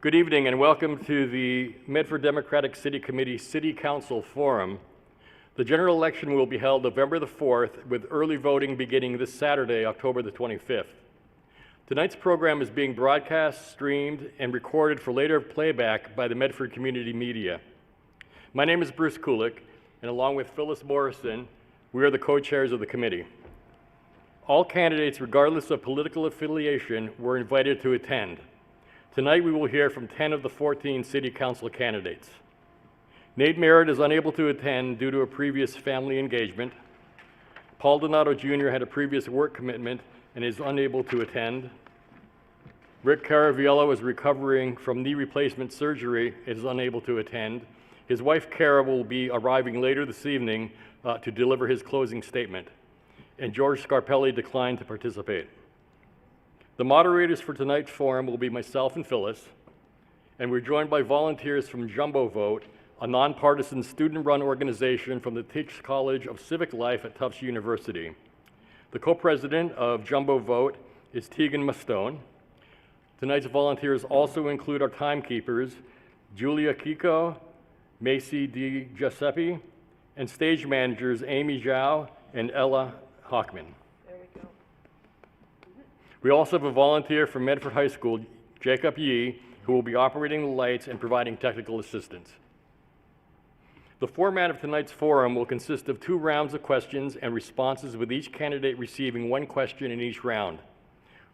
Good evening and welcome to the Medford Democratic City Committee City Council Forum. The general election will be held November the 4th with early voting beginning this Saturday, October the 25th. Tonight's program is being broadcast, streamed, and recorded for later playback by the Medford Community Media. My name is Bruce Kulik, and along with Phyllis Morrison, we are the co-chairs of the committee. All candidates, regardless of political affiliation, were invited to attend. Tonight we will hear from 10 of the 14 City Council candidates. Nate Merritt is unable to attend due to a previous family engagement. Paul Donato Jr. had a previous work commitment and is unable to attend. Rick Caraviello is recovering from knee replacement surgery and is unable to attend. His wife Cara will be arriving later this evening to deliver his closing statement. And George Scarpelli declined to participate. The moderators for tonight's forum will be myself and Phyllis, and we're joined by volunteers from Jumbo Vote, a nonpartisan student-run organization from the Tisch College of Civic Life at Tufts University. The co-president of Jumbo Vote is Tegan Mastone. Tonight's volunteers also include our timekeepers, Julia Kiko, Macy Di Giuseppe, and stage managers Amy Zhao and Ella Hockman. There we go. We also have a volunteer from Medford High School, Jacob Yee, who will be operating the lights and providing technical assistance. The format of tonight's forum will consist of 2 rounds of questions and responses, with each candidate receiving 1 question in each round.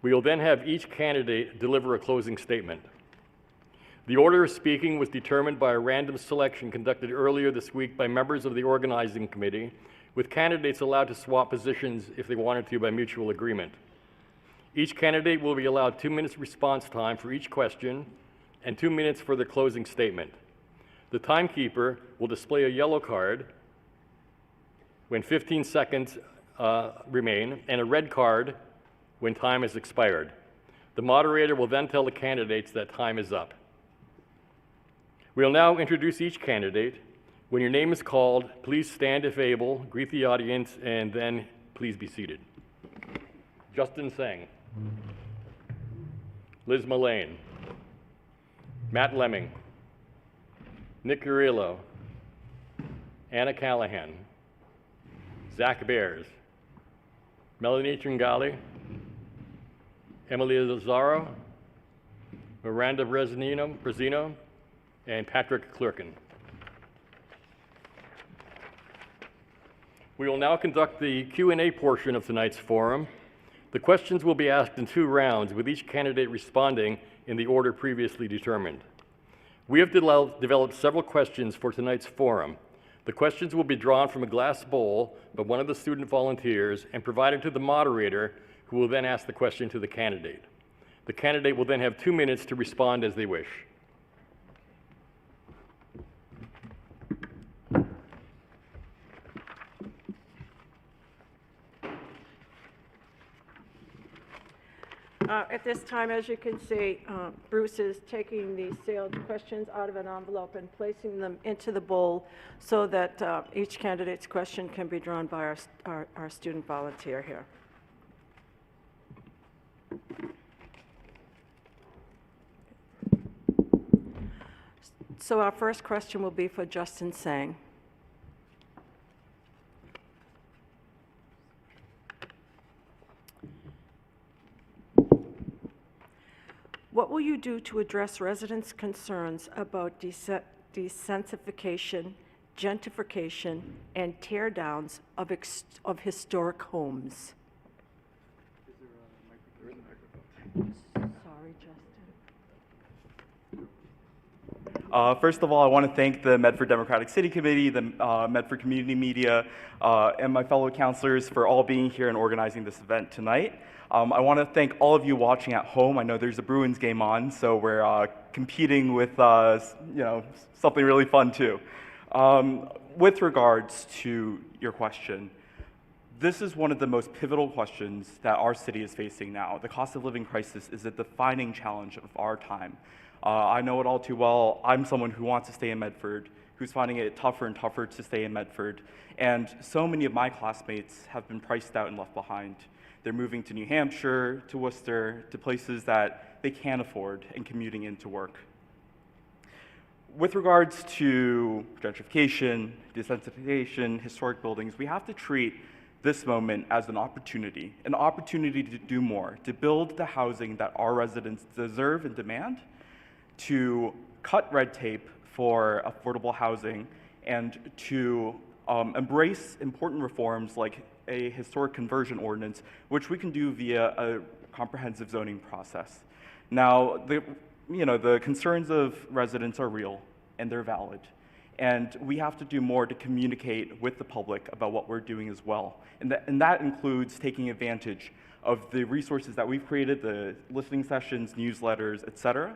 We will then have each candidate deliver a closing statement. The order of speaking was determined by a random selection conducted earlier this week by members of the organizing committee, with candidates allowed to swap positions if they wanted to by mutual agreement. Each candidate will be allowed 2 minutes response time for each question and 2 minutes for the closing statement. The timekeeper will display a yellow card when 15 seconds remain and a red card when time has expired. The moderator will then tell the candidates that time is up. We'll now introduce each candidate. When your name is called, please stand if able, greet the audience, and then please be seated. Justin Seng, Liz Mullane, Matt Lemming, Nick Guerrillo, Anna Callahan, Zach Bears, Melanie Tringali, Emily Lazaro, Miranda Brezino, and Patrick Clerkin. We will now conduct the Q&A portion of tonight's forum. The questions will be asked in 2 rounds, with each candidate responding in the order previously determined. We have developed several questions for tonight's forum. The questions will be drawn from a glass bowl by one of the student volunteers and provided to the moderator, who will then ask the question to the candidate. The candidate will then have 2 minutes to respond as they wish. At this time, as you can see, Bruce is taking the sealed questions out of an envelope and placing them into the bowl so that each candidate's question can be drawn by our student volunteer here. So our first question will be for Justin Sang. What will you do to address residents' concerns about desensification, gentrification, and tear-downs of historic homes? Sorry, Justin. First of all, I want to thank the Medford Democratic City Committee, the Medford Community Media, and my fellow councilors for all being here and organizing this event tonight. I want to thank all of you watching at home. I know there's a Bruins game on, so we're competing with something really fun too. With regards to your question, this is one of the most pivotal questions that our city is facing now. The cost of living crisis is a defining challenge of our time. I know it all too well. I'm someone who wants to stay in Medford, who's finding it tougher and tougher to stay in Medford, and so many of my classmates have been priced out and left behind. They're moving to New Hampshire, to Worcester, to places that they can't afford and commuting into work. With regards to gentrification, desensitization, historic buildings, we have to treat this moment as an opportunity to do more, to build the housing that our residents deserve and demand, to cut red tape for affordable housing, and to embrace important reforms like a historic conversion ordinance, which we can do via a comprehensive zoning process. Now, the concerns of residents are real and they're valid. And we have to do more to communicate with the public about what we're doing as well. And that includes taking advantage of the resources that we've created, the listening sessions, newsletters, et cetera.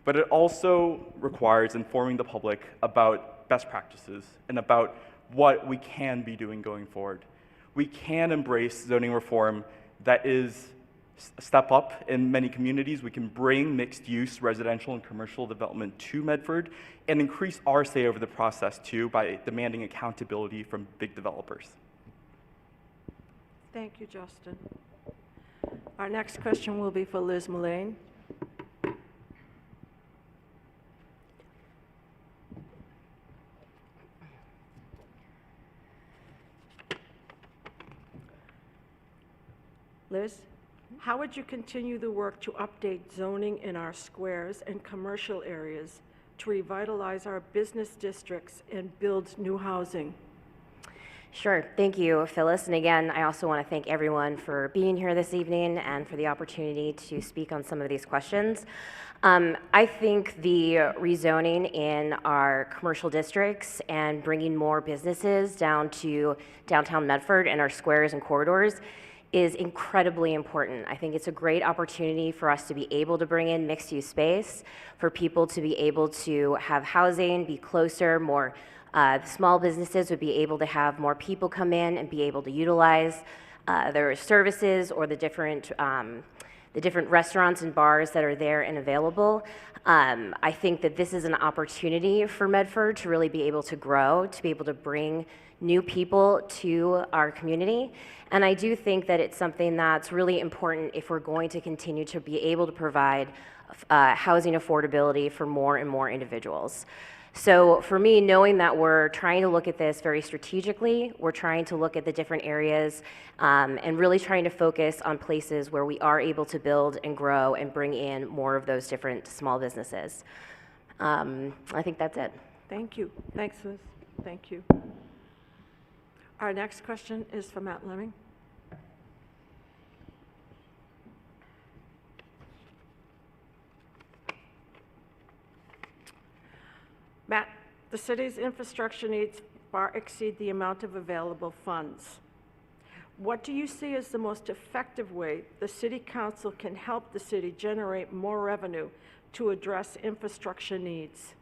But it also requires informing the public about best practices and about what we can be doing going forward. We can embrace zoning reform that is a step up in many communities. We can bring mixed-use residential and commercial development to Medford and increase our say over the process too by demanding accountability from big developers. Thank you, Justin. Our next question will be for Liz Mullane. Liz, how would you continue the work to update zoning in our squares and commercial areas to revitalize our business districts and build new housing? Sure. Thank you, Phyllis. And again, I also want to thank everyone for being here this evening and for the opportunity to speak on some of these questions. I think the rezoning in our commercial districts and bringing more businesses down to downtown Medford and our squares and corridors is incredibly important. I think it's a great opportunity for us to be able to bring in mixed-use space, for people to be able to have housing, be closer, more small businesses would be able to have more people come in and be able to utilize their services or the different restaurants and bars that are there and available. I think that this is an opportunity for Medford to really be able to grow, to be able to bring new people to our community. And I do think that it's something that's really important if we're going to continue to be able to provide housing affordability for more and more individuals. So for me, knowing that we're trying to look at this very strategically, we're trying to look at the different areas and really trying to focus on places where we are able to build and grow and bring in more of those different small businesses. I think that's it. Thank you. Thanks, Liz. Thank you. Our next question is for Matt Lemming. Matt, the city's infrastructure needs far exceed the amount of available funds. What do you see as the most effective way the City Council can help the city generate more revenue to address infrastructure needs?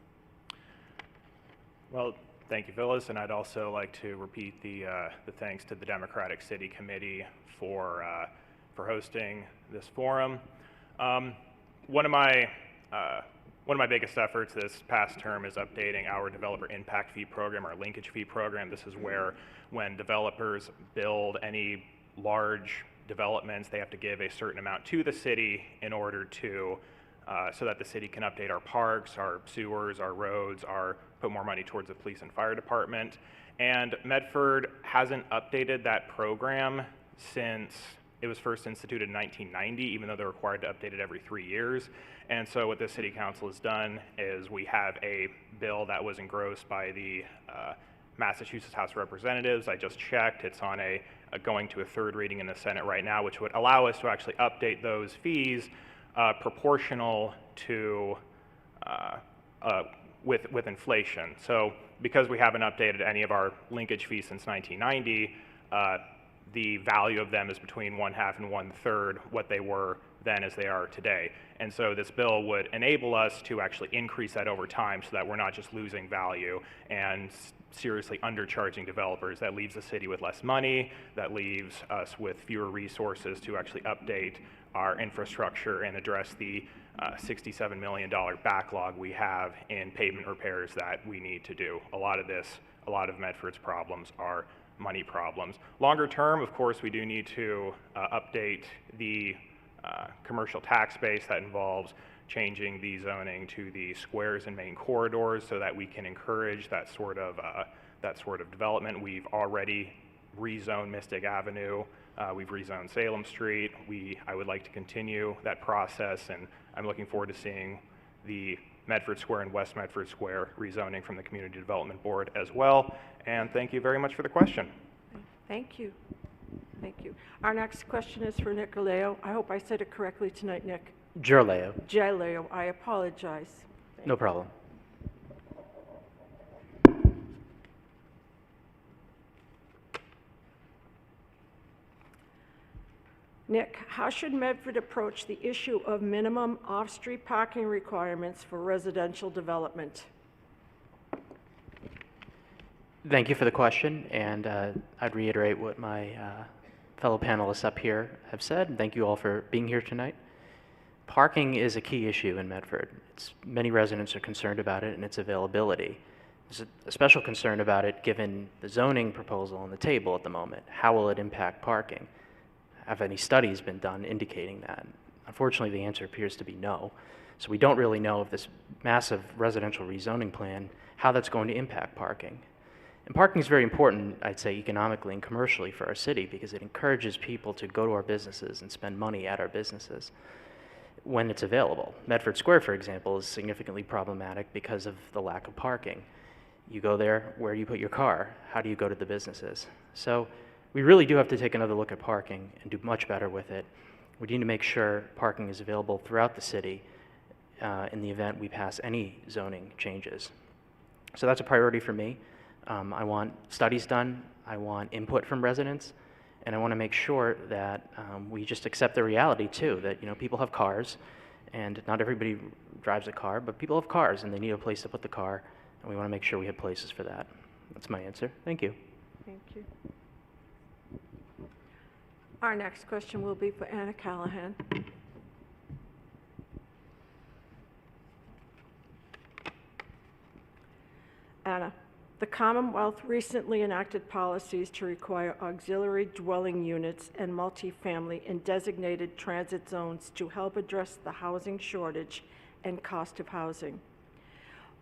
Well, thank you, Phyllis, and I'd also like to repeat the thanks to the Democratic City Committee for hosting this forum. One of my biggest efforts this past term is updating our developer impact fee program, our linkage fee program. This is where when developers build any large developments, they have to give a certain amount to the city in order to, so that the city can update our parks, our sewers, our roads, put more money towards the police and fire department. And Medford hasn't updated that program since it was first instituted in 1990, even though they're required to update it every 3 years. And so what the City Council has done is we have a bill that was engrossed by the Massachusetts House of Representatives. I just checked. It's on going to a third reading in the Senate right now, which would allow us to actually update those fees proportional to with inflation. So because we haven't updated any of our linkage fees since 1990, the value of them is between 1/2 and 1/3 what they were then as they are today. And so this bill would enable us to actually increase that over time so that we're not just losing value and seriously undercharging developers. That leaves the city with less money, that leaves us with fewer resources to actually update our infrastructure and address the $67 million backlog we have in pavement repairs that we need to do. A lot of Medford's problems are money problems. Longer term, of course, we do need to update the commercial tax base. That involves changing the zoning to the squares and main corridors so that we can encourage that sort of development. We've already rezoned Mystic Avenue. We've rezoned Salem Street. I would like to continue that process, and I'm looking forward to seeing the Medford Square and West Medford Square rezoning from the Community Development Board as well. And thank you very much for the question. Thank you. Thank you. Our next question is for Nick Galeo. I hope I said it correctly tonight, Nick. Gerleo. Jaleo, I apologize. No problem. Nick, how should Medford approach the issue of minimum off-street parking requirements for residential development? Thank you for the question, and I'd reiterate what my fellow panelists up here have said, and thank you all for being here tonight. Parking is a key issue in Medford. Many residents are concerned about it and its availability. There's a special concern about it given the zoning proposal on the table at the moment. How will it impact parking? Have any studies been done indicating that? Unfortunately, the answer appears to be no. So we don't really know if this massive residential rezoning plan, how that's going to impact parking. And parking is very important, I'd say, economically and commercially for our city because it encourages people to go to our businesses and spend money at our businesses when it's available. Medford Square, for example, is significantly problematic because of the lack of parking. You go there, where do you put your car? How do you go to the businesses? So we really do have to take another look at parking and do much better with it. We need to make sure parking is available throughout the city in the event we pass any zoning changes. So that's a priority for me. I want studies done, I want input from residents, and I want to make sure that we just accept the reality too, that people have cars, and not everybody drives a car, but people have cars and they need a place to put the car, and we want to make sure we have places for that. That's my answer. Thank you. Thank you. Our next question will be for Anna Callahan. Anna, the Commonwealth recently enacted policies to require auxiliary dwelling units and multifamily in designated transit zones to help address the housing shortage and cost of housing.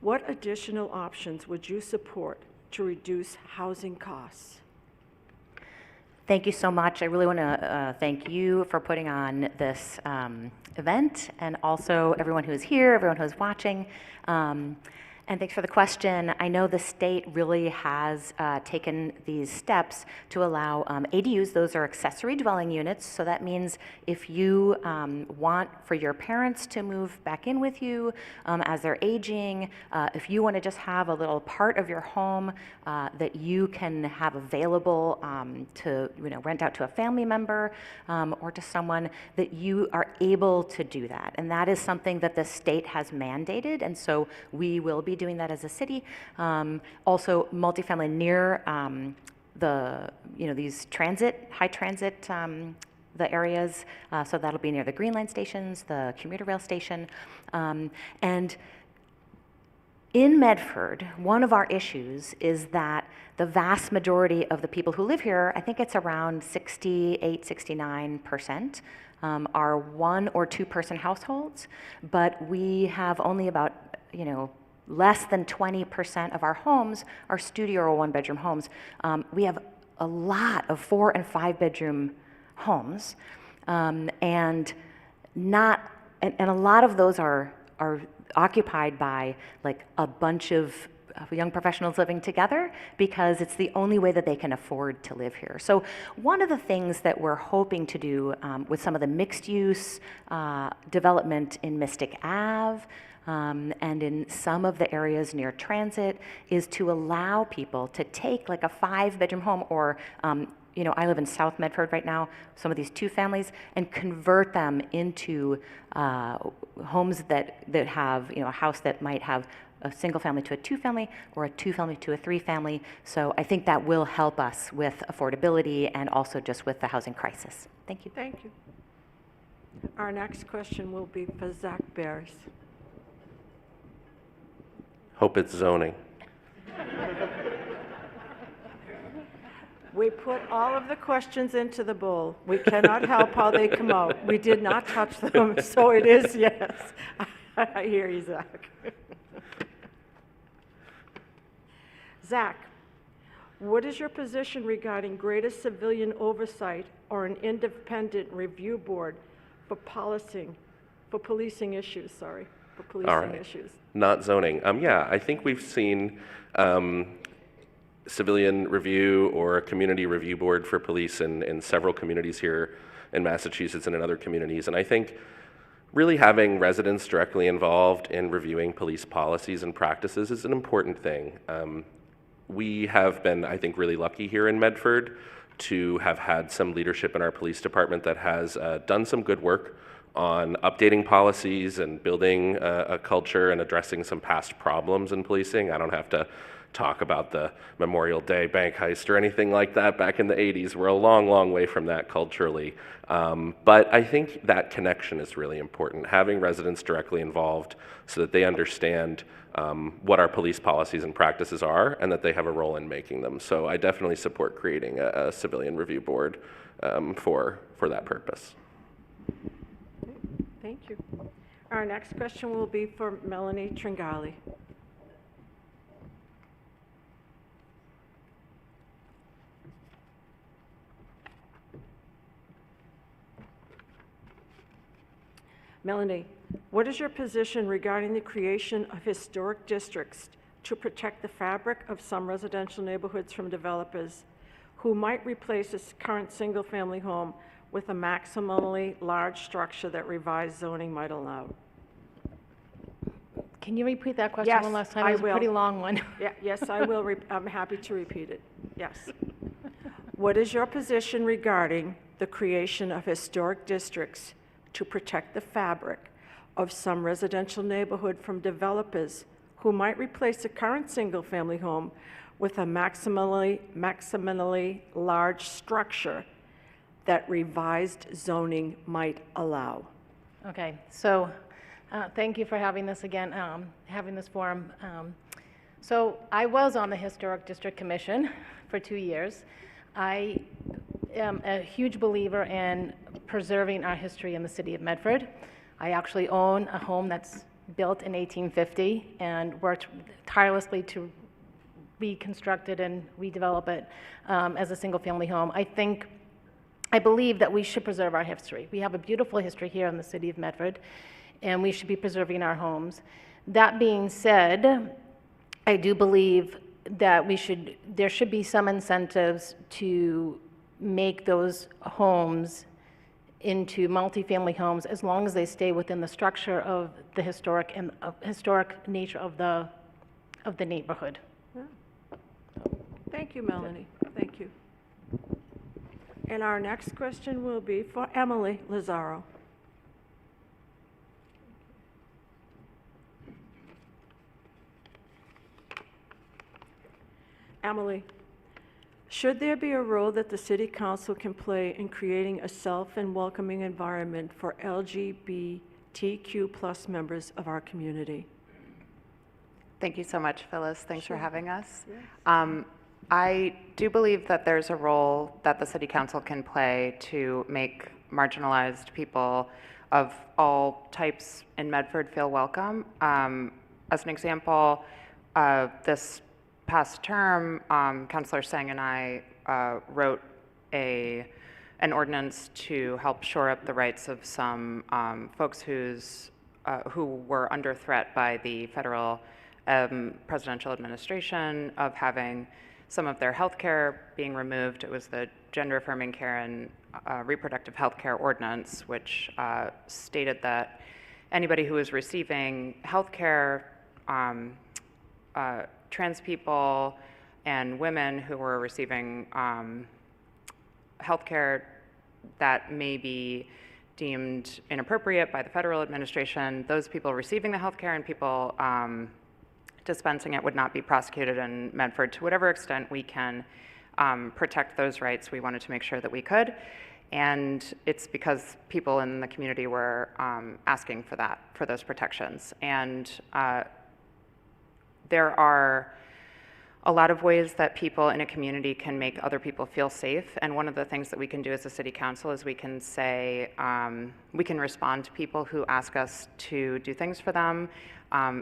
What additional options would you support to reduce housing costs? Thank you so much. I really want to thank you for putting on this event, and also everyone who's here, everyone who's watching. And thanks for the question. I know the state really has taken these steps to allow ADUs. Those are accessory dwelling units. So that means if you want for your parents to move back in with you as they're aging, if you want to just have a little part of your home that you can have available to rent out to a family member or to someone, that you are able to do that. And that is something that the state has mandated. And so we will be doing that as a city. Also, multifamily near these high transit, the areas. So that'll be near the Green Line stations, the commuter rail station, and in Medford, one of our issues is that the vast majority of the people who live here, I think it's around 68, 69%, are 1 or 2 person households, but we have only about, less than 20% of our homes are studio or 1-bedroom homes. We have a lot of 4 and 5 bedroom homes, and a lot of those are occupied by like a bunch of young professionals living together because it's the only way that they can afford to live here. So one of the things that we're hoping to do with some of the mixed use development in Mystic Ave, and in some of the areas near transit, is to allow people to take like a 5-bedroom home, or I live in South Medford right now, some of these 2 families, and convert them into homes that have, a house that might have a single family to a 2-family, or a 2-family to a 3-family. So I think that will help us with affordability and also just with the housing crisis. Thank you. Thank you. Our next question will be for Zach Barris. Hope it's zoning. We put all of the questions into the bowl. We cannot help how they come out. We did not touch them, so it is yes. I hear you, Zach. Zach, what is your position regarding greater civilian oversight or an independent review board for policing issues, All right. Not zoning. Yeah, I think we've seen civilian review or a community review board for police in several communities here in Massachusetts and in other communities. And I think really having residents directly involved in reviewing police policies and practices is an important thing. We have been, I think, really lucky here in Medford to have had some leadership in our police department that has done some good work on updating policies and building a culture and addressing some past problems in policing. I don't have to talk about the Memorial Day bank heist or anything like that back in the 80s. We're a long, long way from that culturally. But I think that connection is really important, having residents directly involved so that they understand what our police policies and practices are and that they have a role in making them. So I definitely support creating a civilian review board for that purpose. Thank you. Our next question will be for Melanie Tringali. Melanie, what is your position regarding the creation of historic districts to protect the fabric of some residential neighborhoods from developers who might replace a current single-family home with a maximally large structure that revised zoning might allow? Can you repeat that question Yes, one last time? I It was a will. pretty long one. Yes, I will. I'm happy to repeat it. Yes. What is your position regarding the creation of historic districts to protect the fabric of some residential neighborhood from developers who might replace a current single-family home with a maximally large structure that revised zoning might allow? Okay, so thank you for having this again, having this forum. So I was on the Historic District Commission for 2 years. I am a huge believer in preserving our history in the city of Medford. I actually own a home that's built in 1850 and worked tirelessly to reconstruct it and redevelop it as a single-family home. I believe that we should preserve our history. We have a beautiful history here in the city of Medford, and we should be preserving our homes. That being said, I do believe that there should be some incentives to make those homes into multifamily homes as long as they stay within the structure of the historic nature of the neighborhood. Thank you, Melanie. Thank you. And our next question will be for Emily Lazaro. Emily, should there be a role that the City Council can play in creating a safe and welcoming environment for LGBTQ+ members of our community? Thank you so much, Phyllis. Thanks for having us. I do believe that there's a role that the City Council can play to make marginalized people of all types in Medford feel welcome. As an example, this past term, Councilor Singh and I wrote an ordinance to help shore up the rights of some folks who were under threat by the federal presidential administration of having some of their health care being removed. It was the Gender Affirming Care and Reproductive Health Care Ordinance, which stated that anybody who was receiving health care, trans people and women who were receiving health care that may be deemed inappropriate by the federal administration, those people receiving the health care and people dispensing it would not be prosecuted in Medford. To whatever extent we can protect those rights, we wanted to make sure that we could. And it's because people in the community were asking for that, for those protections. And there are a lot of ways that people in a community can make other people feel safe. And one of the things that we can do as a city council is we can say, we can respond to people who ask us to do things for them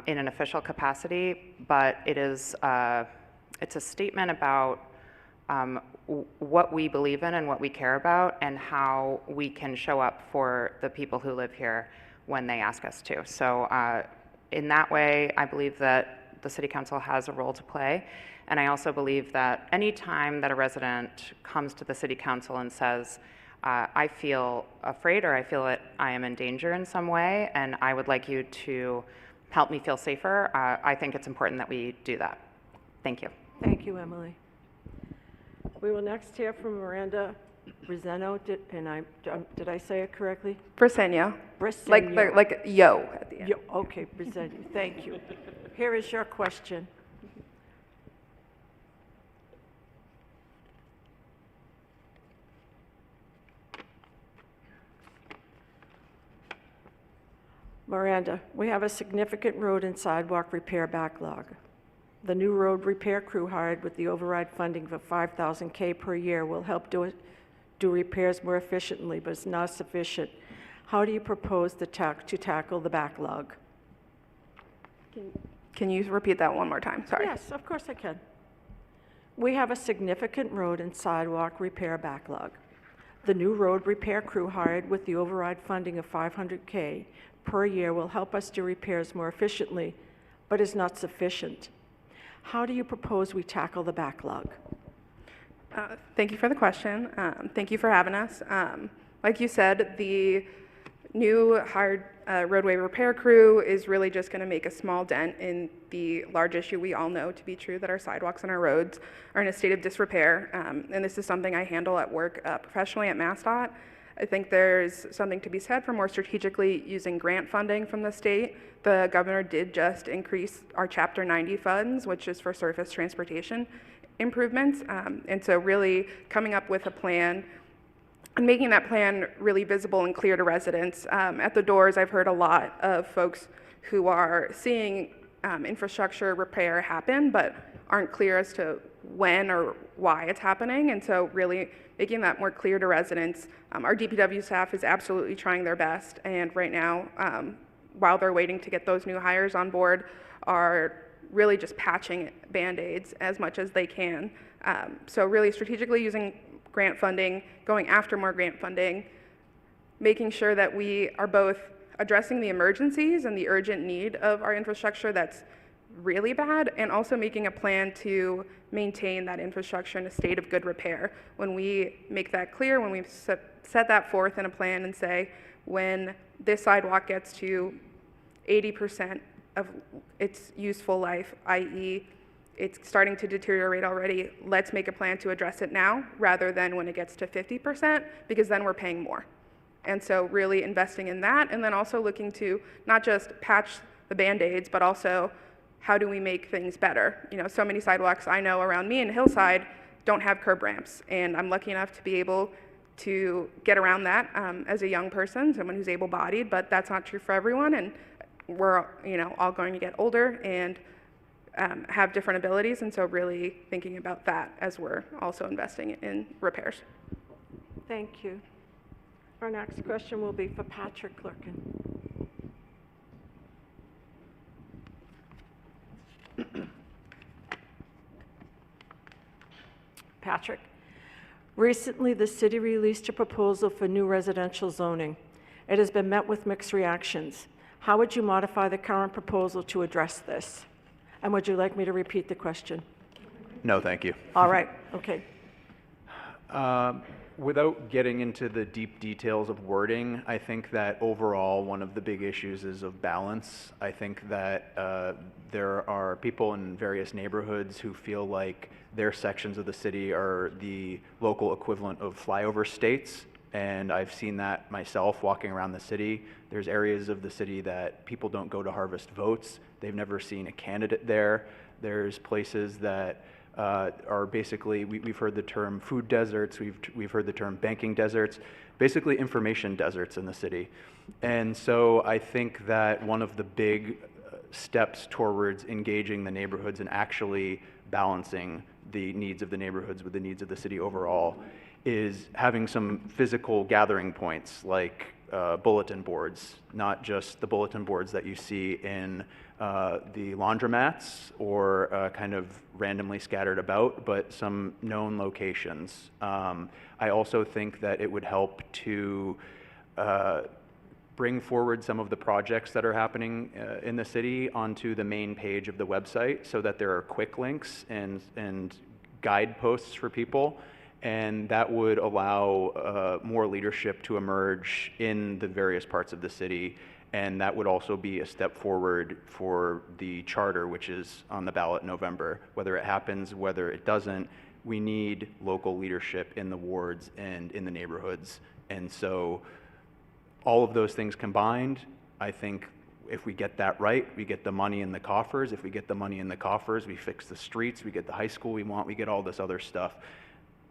in an official capacity, but it's a statement about what we believe in and what we care about and how we can show up for the people who live here when they ask us to. So in that way, I believe that the City Council has a role to play. And I also believe that any time that a resident comes to the City Council and says, I feel afraid or I feel that I am in danger in some way and I would like you to help me feel safer, I think it's important that we do that. Thank you. Thank you, Emily. We will next hear from Miranda Briseno. Did I say it correctly? Briseño. Briseño. Like yo at the end. Okay, Briseño, thank you. Here is your question. Miranda, we have a significant road and sidewalk repair backlog. The new road repair crew hired with the override funding of $5,000 per year will help do repairs more efficiently, but it's not sufficient. How do you propose to tackle the backlog? Can you repeat that one more time? Sorry. Yes, of course I can. We have a significant road and sidewalk repair backlog. The new road repair crew hired with the override funding of $500K per year will help us do repairs more efficiently, but is not sufficient. How do you propose we tackle the backlog? Thank you for the question. Thank you for having us. Like you said, the new hired roadway repair crew is really just going to make a small dent in the large issue we all know to be true, that our sidewalks and our roads are in a state of disrepair. And this is something I handle at work professionally at MassDOT. I think there's something to be said for more strategically using grant funding from the state. The governor did just increase our Chapter 90 funds, which is for surface transportation improvements. And so really coming up with a plan and making that plan really visible and clear to residents. At the doors, I've heard a lot of folks who are seeing infrastructure repair happen, but aren't clear as to when or why it's happening. And so really making that more clear to residents. Our DPW staff is absolutely trying their best. And right now, while they're waiting to get those new hires on board, are really just patching Band-Aids as much as they can. So really strategically using grant funding, going after more grant funding, making sure that we are both addressing the emergencies and the urgent need of our infrastructure that's really bad, and also making a plan to maintain that infrastructure in a state of good repair. When we make that clear, when we set that forth in a plan and say, when this sidewalk gets to 80% of its useful life, i.e., it's starting to deteriorate already, let's make a plan to address it now rather than when it gets to 50%, because then we're paying more. And so really investing in that, and then also looking to not just patch the Band-Aids, but also how do we make things better? You know, so many sidewalks I know around me in Hillside don't have curb ramps, and I'm lucky enough to be able to get around that as a young person, someone who's able-bodied, but that's not true for everyone, and we're all going to get older and have different abilities, and so really thinking about that as we're also investing in repairs. Thank you. Our next question will be for Patrick Clerkin. Patrick, recently the city released a proposal for new residential zoning. It has been met with mixed reactions. How would you modify the current proposal to address this? And would you like me to repeat the question? No, thank you. All right, okay. Without getting into the deep details of wording, I think that overall one of the big issues is of balance. I think that there are people in various neighborhoods who feel like their sections of the city are the local equivalent of flyover states, and I've seen that myself walking around the city. There's areas of the city that people don't go to harvest votes. They've never seen a candidate there. There's places that are basically, we've heard the term food deserts, we've heard the term banking deserts, basically information deserts in the city. And so I think that one of the big steps towards engaging the neighborhoods and actually balancing the needs of the neighborhoods with the needs of the city overall is having some physical gathering points like bulletin boards, not just the bulletin boards that you see in the laundromats or kind of randomly scattered about, but some known locations. I also think that it would help to bring forward some of the projects that are happening in the city onto the main page of the website so that there are quick links and guideposts for people. And that would allow more leadership to emerge in the various parts of the city. And that would also be a step forward for the charter, which is on the ballot in November. Whether it happens, whether it doesn't, we need local leadership in the wards and in the neighborhoods. And so all of those things combined, I think if we get that right, we get the money in the coffers. If we get the money in the coffers, we fix the streets, we get the high school we want, we get all this other stuff.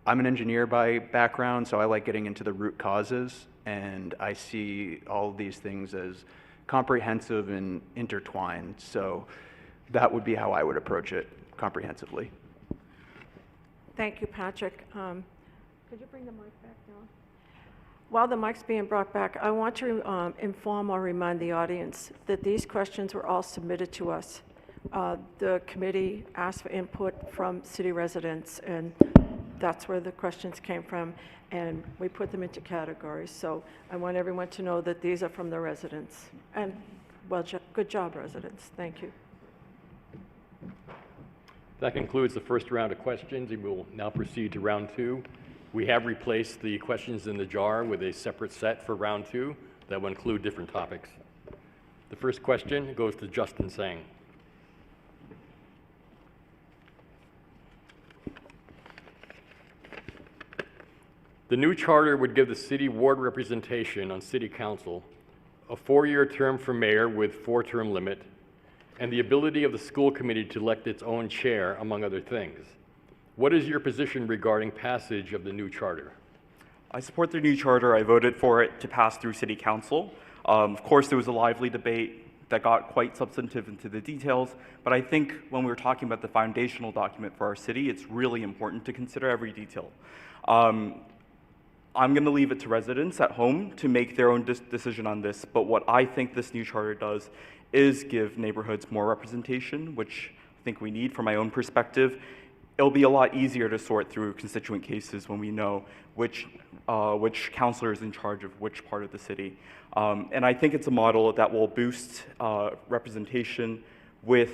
I'm an engineer by background, so I like getting into the root causes, and I see all of these things as comprehensive and intertwined. So that would be how I would approach it comprehensively. Thank you, Patrick. Could you bring the mic back now? While the mic's being brought back, I want to inform or remind the audience that these questions were all submitted to us. The committee asked for input from city residents, and that's where the questions came from, and we put them into categories. So I want everyone to know that these are from the residents. And, well, good job, residents. Thank you. That concludes the first round of questions, and we'll now proceed to round two. We have replaced the questions in the jar with a separate set for round two that will include different topics. The first question goes to Justin Sang. The new charter would give the city ward representation on city council, a 4-year term for mayor with 4-term limit, and the ability of the school committee to elect its own chair, among other things. What is your position regarding passage of the new charter? I support the new charter. I voted for it to pass through city council. Of course, there was a lively debate that got quite substantive into the details, but I think when we were talking about the foundational document for our city, it's really important to consider every detail. I'm going to leave it to residents at home to make their own decision on this, but what I think this new charter does is give neighborhoods more representation, which I think we need from my own perspective. It'll be a lot easier to sort through constituent cases when we know which councilor is in charge of which part of the city. And I think it's a model that will boost representation with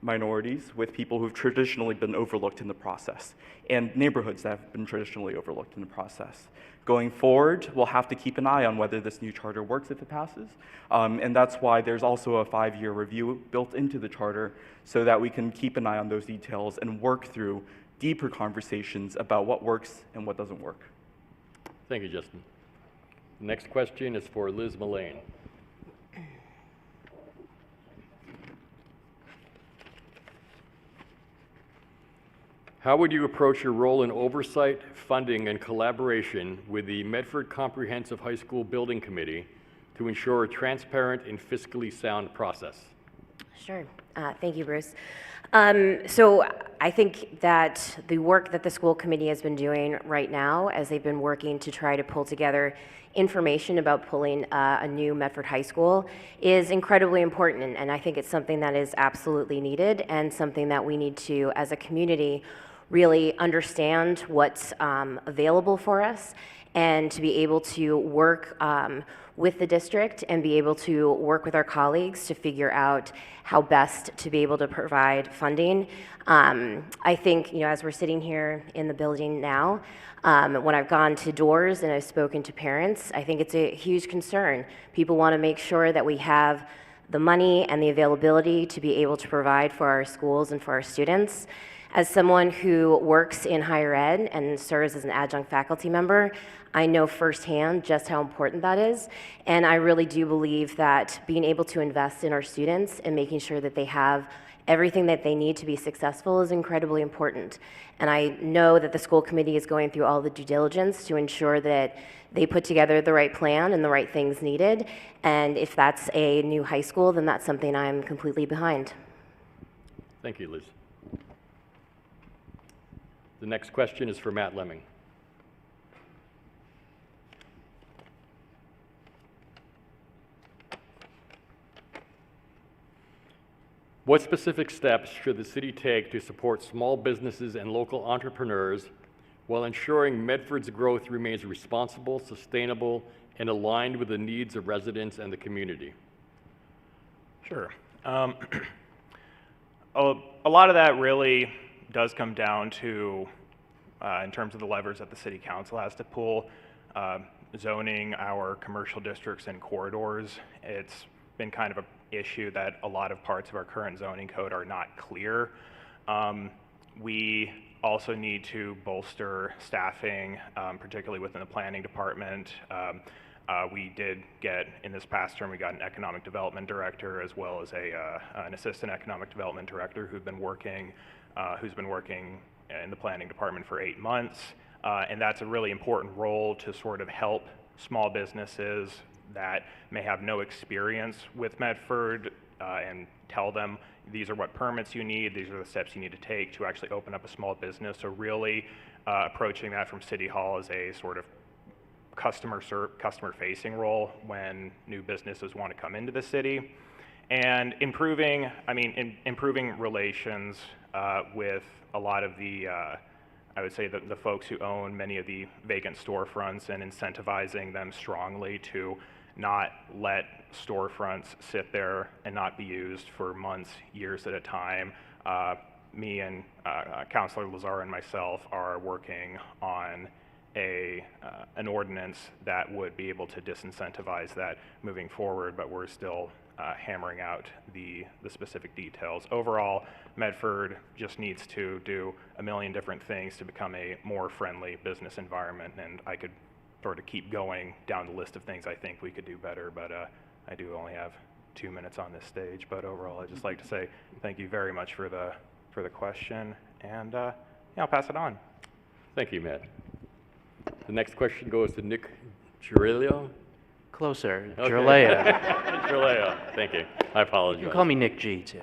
minorities, with people who've traditionally been overlooked in the process, and neighborhoods that have been traditionally overlooked in the process. Going forward, we'll have to keep an eye on whether this new charter works if it passes, and that's why there's also a 5-year review built into the charter so that we can keep an eye on those details and work through deeper conversations about what works and what doesn't work. Thank you, Justin. The next question is for Liz Mullane. How would you approach your role in oversight, funding, and collaboration with the Medford Comprehensive High School Building Committee to ensure a transparent and fiscally sound process? Sure. Thank you, Bruce. So I think that the work that the school committee has been doing right now, as they've been working to try to pull together information about pulling a new Medford High School, is incredibly important. And I think it's something that is absolutely needed and something that we need to, as a community, really understand what's available for us and to be able to work with the district and be able to work with our colleagues to figure out how best to be able to provide funding. I think, as we're sitting here in the building now, when I've gone to doors and I've spoken to parents, I think it's a huge concern. People want to make sure that we have the money and the availability to be able to provide for our schools and for our students. As someone who works in higher ed and serves as an adjunct faculty member, I know firsthand just how important that is. And I really do believe that being able to invest in our students and making sure that they have everything that they need to be successful is incredibly important. And I know that the school committee is going through all the due diligence to ensure that they put together the right plan and the right things needed. And if that's a new high school, then that's something I'm completely behind. Thank you, Liz. The next question is for Matt Lemming. What specific steps should the city take to support small businesses and local entrepreneurs while ensuring Medford's growth remains responsible, sustainable, and aligned with the needs of residents and the community? Sure. A lot of that really does come down to, in terms of the levers that the city council has to pull, zoning our commercial districts and corridors. It's been kind of an issue that a lot of parts of our current zoning code are not clear. We also need to bolster staffing, particularly within the planning department. We did get, in this past term, we got an economic development director as well as an assistant economic development director who's been working in the planning department for 8 months. And that's a really important role to sort of help small businesses that may have no experience with Medford and tell them these are what permits you need, these are the steps you need to take to actually open up a small business. So really approaching that from City Hall as a sort of customer-facing role when new businesses want to come into the city, and improving relations with a lot of the I would say the folks who own many of the vacant storefronts and incentivizing them strongly to not let storefronts sit there and not be used for months, years at a time. Me and Councilor Lazar and myself are working on an ordinance that would be able to disincentivize that moving forward, but we're still hammering out the specific details. Overall, Medford just needs to do a million different things to become a more friendly business environment, and I could sort of keep going down the list of things I think we could do better, but I do only have 2 minutes on this stage. But overall, I'd just like to say thank you very much for the question, and yeah, I'll pass it on. Thank you, Matt. The next question goes to Nick Girillo. Closer, Okay. Gerlea. Girillo, thank you. I apologize. You can call me Nick G, too.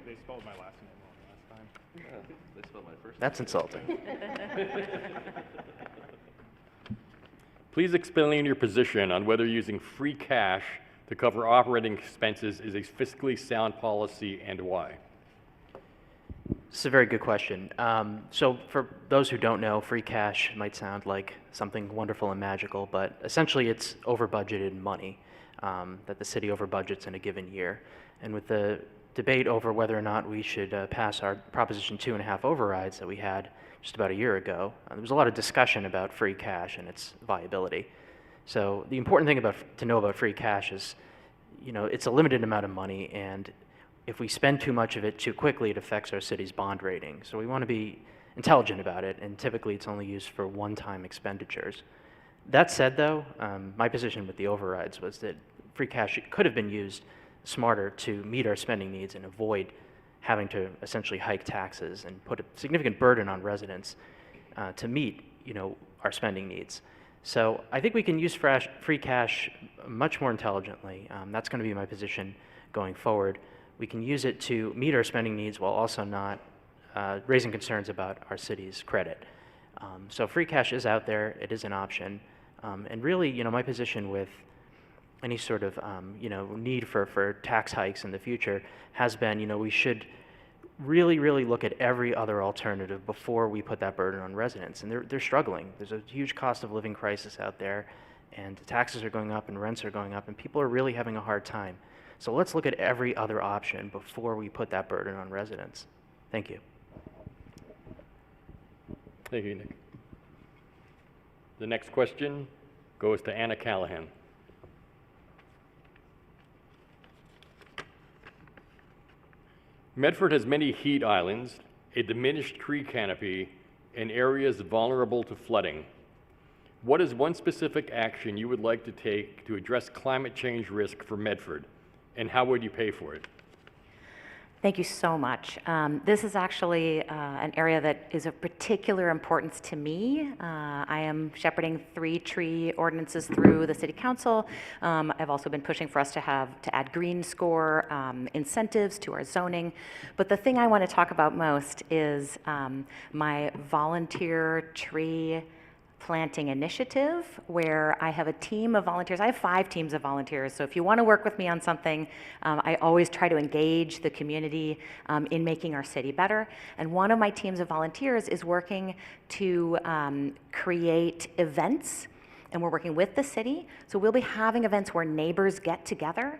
They spelled my last name wrong last time. They spelled my first That's insulting. Please explain your position on whether using free cash to cover operating expenses is a fiscally sound policy and why. It's a very good question. So for those who don't know, free cash might sound like something wonderful and magical, but essentially it's over-budgeted money that the city over-budgets in a given year. And with the debate over whether or not we should pass our Proposition 2.5 overrides that we had just about a year ago, there was a lot of discussion about free cash and its viability. So the important thing to know about free cash is, it's a limited amount of money, and if we spend too much of it too quickly, it affects our city's bond rating. So we want to be intelligent about it, and typically it's only used for one-time expenditures. That said, though, my position with the overrides was that free cash could have been used smarter to meet our spending needs and avoid having to essentially hike taxes and put a significant burden on residents to meet, our spending needs. So I think we can use free cash much more intelligently. That's going to be my position going forward. We can use it to meet our spending needs while also not raising concerns about our city's credit. So free cash is out there. It is an option. And really, my position with any sort of, need for tax hikes in the future has been, we should really, really look at every other alternative before we put that burden on residents. And they're struggling. There's a huge cost of living crisis out there, and taxes are going up and rents are going up, and people are really having a hard time. So let's look at every other option before we put that burden on residents. Thank you. Thank you, Nick. The next question goes to Anna Callahan. Medford has many heat islands, a diminished tree canopy, and areas vulnerable to flooding. What is one specific action you would like to take to address climate change risk for Medford, and how would you pay for it? Thank you so much. This is actually an area that is of particular importance to me. I am shepherding 3 tree ordinances through the City Council. I've also been pushing for us to add green score incentives to our zoning. But the thing I want to talk about most is my volunteer tree planting initiative, where I have a team of volunteers. I have 5 teams of volunteers, so if you want to work with me on something, I always try to engage the community in making our city better. And one of my teams of volunteers is working to create events, and we're working with the city. So we'll be having events where neighbors get together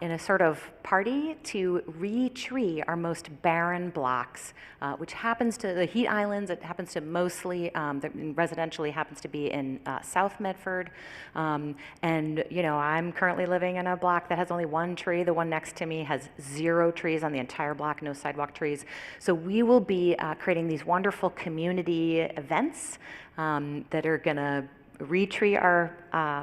in a sort of party to re-tree our most barren blocks, which happens to the heat islands. It happens to mostly, residentially happens to be in South Medford. And you know, I'm currently living in a block that has only 1 tree. The one next to me has 0 trees on the entire block, no sidewalk trees. So we will be creating these wonderful community events that are gonna re-tree our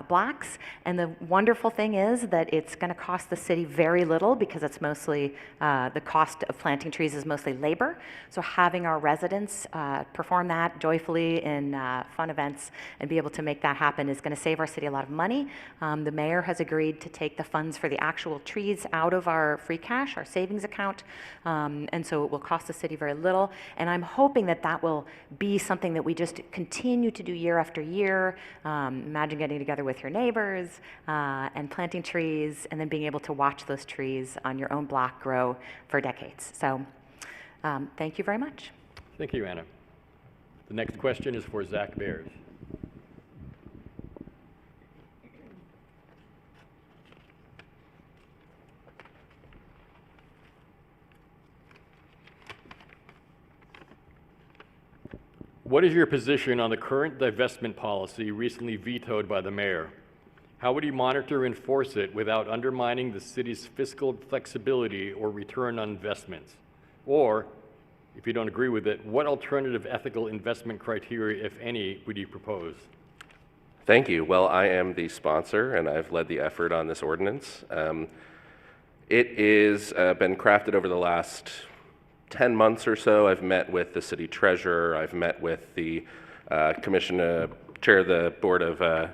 blocks, and the wonderful thing is that it's going to cost the city very little because it's mostly the cost of planting trees is mostly labor. So having our residents perform that joyfully in fun events and be able to make that happen is going to save our city a lot of money. The mayor has agreed to take the funds for the actual trees out of our free cash, our savings account, and so it will cost the city very little. And I'm hoping that that will be something that we just continue to do year after year. Imagine getting together with your neighbors and planting trees and then being able to watch those trees on your own block grow for decades. So thank you very much. Thank you, Anna. The next question is for Zach Bears. What is your position on the current divestment policy recently vetoed by the mayor? How would you monitor and enforce it without undermining the city's fiscal flexibility or return on investments? Or, if you don't agree with it, what alternative ethical investment criteria, if any, would you propose? Thank you. Well, I am the sponsor, and I've led the effort on this ordinance. It is been crafted over the last 10 months or so. I've met with the city treasurer. I've met with the chair of the board of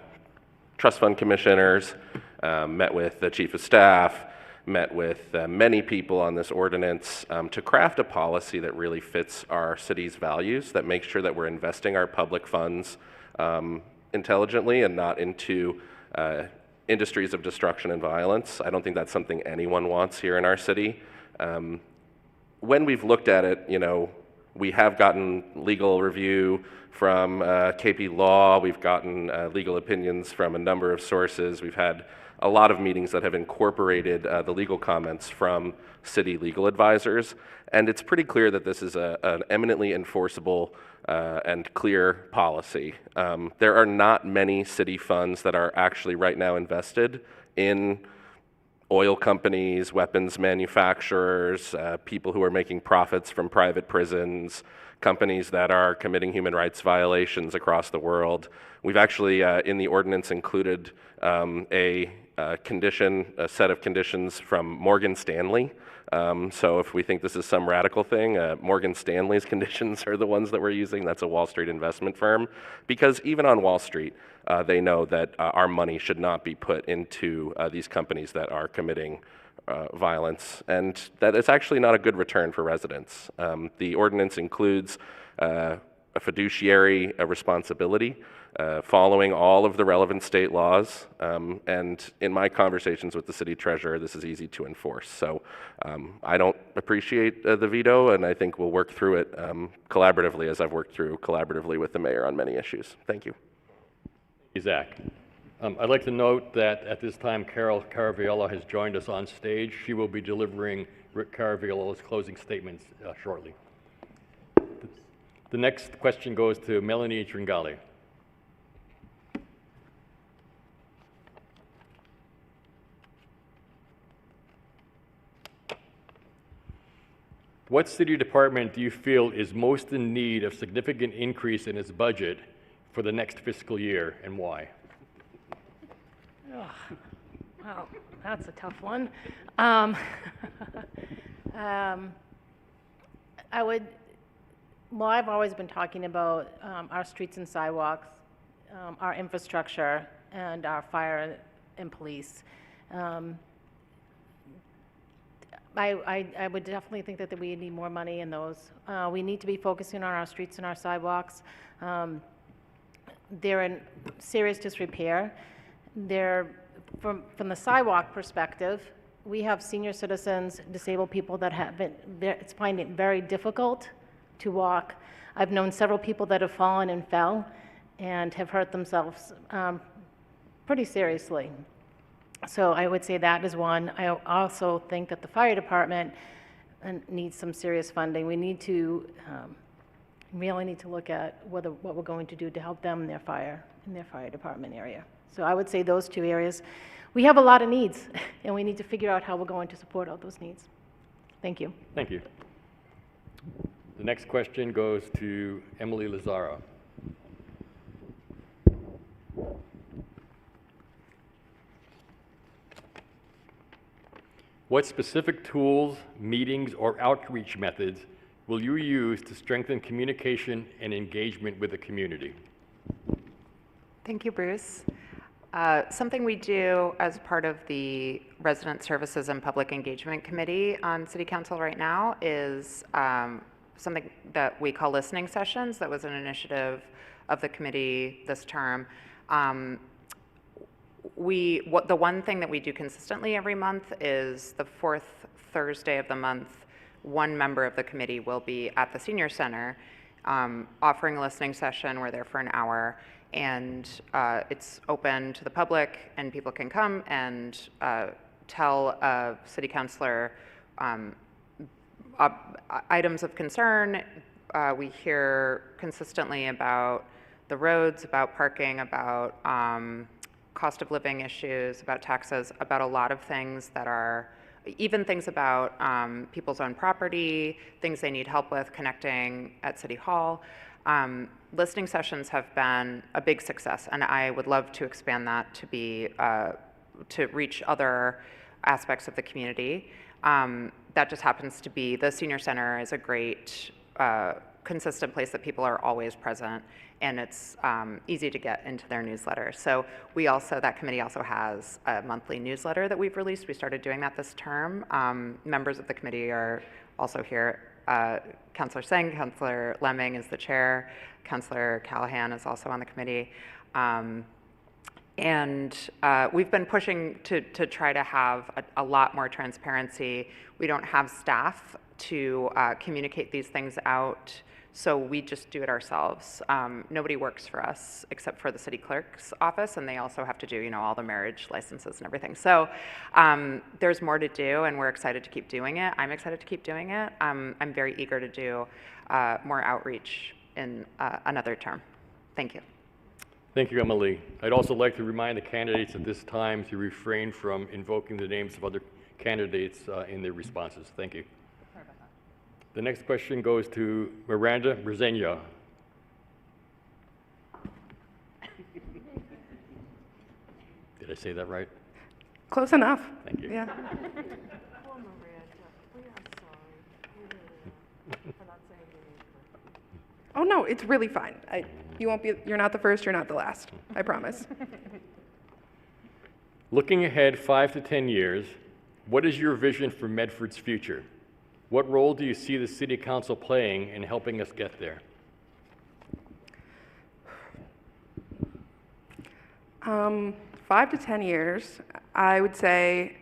trust fund commissioners, met with the chief of staff, met with many people on this ordinance to craft a policy that really fits our city's values, that makes sure that we're investing our public funds intelligently and not into industries of destruction and violence. I don't think that's something anyone wants here in our city. When we've looked at it, you know, we have gotten legal review from KP Law. We've gotten legal opinions from a number of sources. We've had a lot of meetings that have incorporated the legal comments from city legal advisors. And it's pretty clear that this is an eminently enforceable and clear policy. There are not many city funds that are actually right now invested in oil companies, weapons manufacturers, people who are making profits from private prisons, companies that are committing human rights violations across the world. We've actually, in the ordinance, included a set of conditions from Morgan Stanley. So if we think this is some radical thing, Morgan Stanley's conditions are the ones that we're using. That's a Wall Street investment firm. Because even on Wall Street, they know that our money should not be put into these companies that are committing violence, and that it's actually not a good return for residents. The ordinance includes a fiduciary responsibility, following all of the relevant state laws, and in my conversations with the city treasurer, this is easy to enforce. So I don't appreciate the veto, and I think we'll work through it collaboratively, as I've worked through collaboratively with the mayor on many issues. Thank you. Thank you, Zach. I'd like to note that at this time, Carol Caraviello has joined us on stage. She will be delivering Rick Caraviello's closing statements shortly. The next question goes to Melanie Tringali. What city department do you feel is most in need of significant increase in its budget for the next fiscal year, and why? Oh, wow, that's a tough one. I would, well, I've always been talking about our streets and sidewalks, our infrastructure, and our fire and police. I would definitely think that we need more money in those. We need to be focusing on our streets and our sidewalks. They're in serious disrepair. From the sidewalk perspective, we have senior citizens, disabled people that it's finding it very difficult to walk. I've known several people that have fallen and fell and have hurt themselves pretty seriously. So I would say that is one. I also think that the fire department needs some serious funding. We need to really need to look at what we're going to do to help them in their fire department area. So I would say those two areas. We have a lot of needs, and we need to figure out how we're going to support all those needs. Thank you. Thank you. The next question goes to Emily Lazaro. What specific tools, meetings, or outreach methods will you use to strengthen communication and engagement with the community? Thank you, Bruce. Something we do as part of the Resident Services and Public Engagement Committee on City Council right now is something that we call listening sessions. That was an initiative of the committee this term. The one thing that we do consistently every month is the fourth Thursday of the month, one member of the committee will be at the Senior Center offering a listening session. We're there for an hour, and it's open to the public, and people can come and tell a city councilor items of concern. We hear consistently about the roads, about parking, about cost of living issues, about taxes, about a lot of things that are, even things about people's own property, things they need help with connecting at City Hall. Listening sessions have been a big success, and I would love to expand that to be, to reach other aspects of the community. That just happens to be, the Senior Center is a great, consistent place that people are always present, and it's easy to get into their newsletter. So we also, that committee also has a monthly newsletter that we've released. We started doing that this term. Members of the committee are also here. Councillor Singh, Councillor Lemming is the chair. Councillor Callahan is also on the committee. And we've been pushing to try to have a lot more transparency. We don't have staff to communicate these things out, so we just do it ourselves. Nobody works for us except for the city clerk's office, and they also have to do, all the marriage licenses and everything. So there's more to do, and we're excited to keep doing it. I'm excited to keep doing it. I'm very eager to do more outreach in another term. Thank you. Thank you, Emily. I'd also like to remind the candidates at this time to refrain from invoking the names of other candidates in their responses. Thank you. The next question goes to Miranda Brzenia. Did I say that right? Close enough. Thank you. Yeah. Poor Miranda, we are sorry. We really are for not saying your name correctly. Oh no, it's really fine. You're not the first, you're not the last. I promise. Looking ahead 5 to 10 years, what is your vision for Medford's future? What role do you see the City Council playing in helping us get there? 5 to 10 years, I would say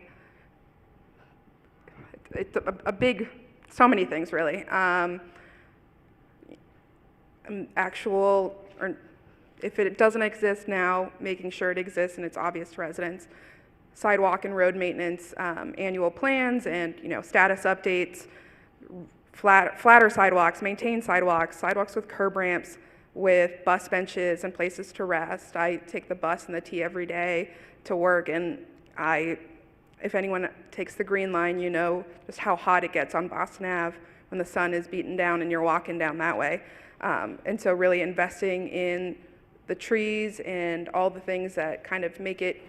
it's a big, so many things really. Or if it doesn't exist now, making sure it exists and it's obvious to residents. Sidewalk and road maintenance, annual plans and status updates, flatter sidewalks, maintain sidewalks with curb ramps, with bus benches and places to rest. I take the bus and the T every day to work, and if anyone takes the Green Line, you know just how hot it gets on Boston Ave when the sun is beaten down and you're walking down that way. And so really investing in the trees and all the things that kind of make it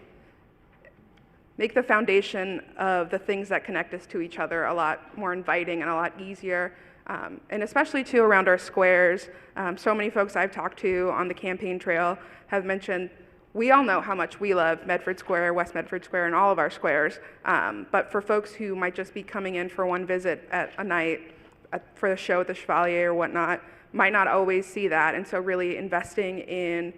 make the foundation of the things that connect us to each other a lot more inviting and a lot easier. And especially too around our squares. So many folks I've talked to on the campaign trail have mentioned we all know how much we love Medford Square, West Medford Square, and all of our squares. But for folks who might just be coming in for one visit at a night for the show at the Chevalier or whatnot, might not always see that. And so really investing in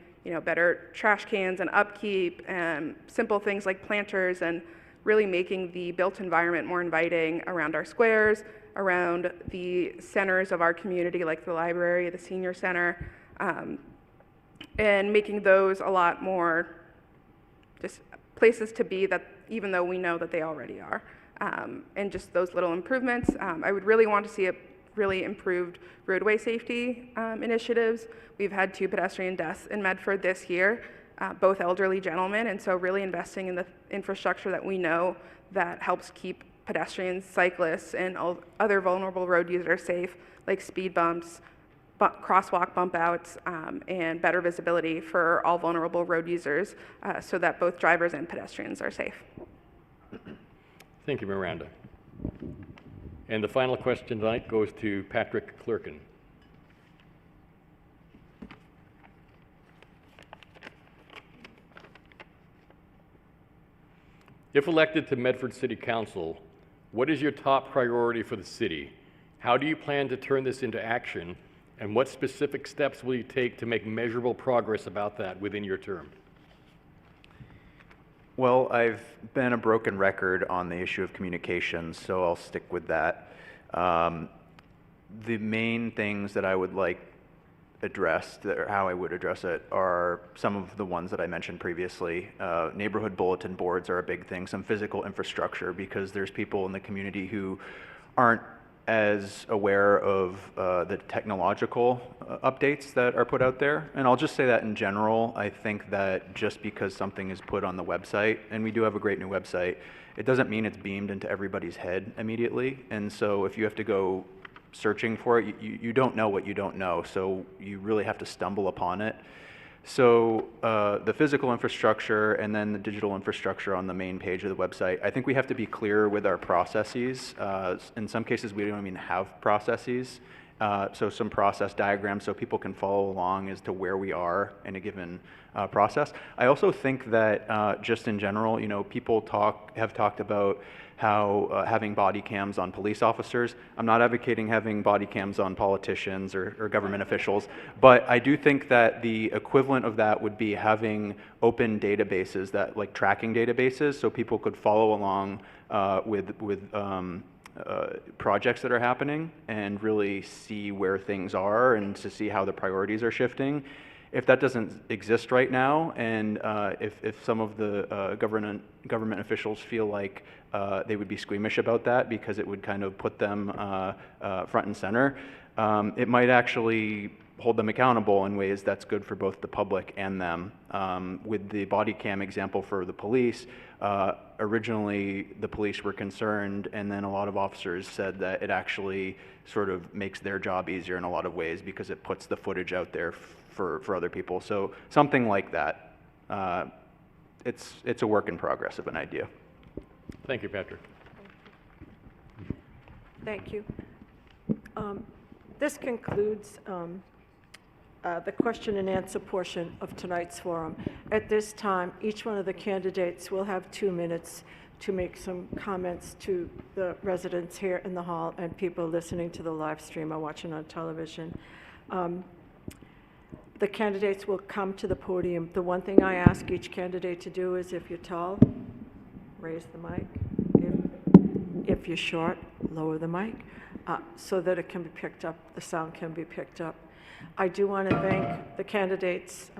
better trash cans and upkeep and simple things like planters and really making the built environment more inviting around our squares, around the centers of our community like the library, the senior center, and making those a lot more just places to be that even though we know that they already are. And just those little improvements. I would really want to see a really improved roadway safety initiatives. We've had 2 pedestrian deaths in Medford this year, both elderly gentlemen, and so really investing in the infrastructure that we know that helps keep pedestrians, cyclists, and other vulnerable road users safe, like speed bumps, crosswalk bump outs, and better visibility for all vulnerable road users so that both drivers and pedestrians are safe. Thank you, Miranda. And the final question tonight goes to Patrick Clerkin. If elected to Medford City Council, what is your top priority for the city? How do you plan to turn this into action? And what specific steps will you take to make measurable progress about that within your term? Well, I've been a broken record on the issue of communications, so I'll stick with that. The main things that I would like addressed, or how I would address it, are some of the ones that I mentioned previously. Neighborhood bulletin boards are a big thing, some physical infrastructure, because there's people in the community who aren't as aware of the technological updates that are put out there. And I'll just say that in general, I think that just because something is put on the website, and we do have a great new website, it doesn't mean it's beamed into everybody's head immediately. And so if you have to go searching for it, you don't know what you don't know, so you really have to stumble upon it. So the physical infrastructure and then the digital infrastructure on the main page of the website, I think we have to be clear with our processes. In some cases, we don't even have processes. So some process diagrams so people can follow along as to where we are in a given process. I also think that just in general, people have talked about how having body cams on police officers. I'm not advocating having body cams on politicians or government officials, but I do think that the equivalent of that would be having open databases, that like tracking databases, so people could follow along with projects that are happening and really see where things are and to see how the priorities are shifting. If that doesn't exist right now, and if some of the government officials feel like they would be squeamish about that because it would kind of put them front and center, it might actually hold them accountable in ways that's good for both the public and them. With the body cam example for the police, originally the police were concerned, and then a lot of officers said that it actually sort of makes their job easier in a lot of ways because it puts the footage out there for other people. So something like that. It's a work in progress of an idea. Thank you, Patrick. Thank you. This concludes the question and answer portion of tonight's forum. At this time, each one of the candidates will have 2 minutes to make some comments to the residents here in the hall and people listening to the live stream or watching on television. The candidates will come to the podium. The one thing I ask each candidate to do is, if you're tall, raise the mic. If you're short, lower the mic so that it can be picked up, the sound can be picked up. I do want to thank the candidates.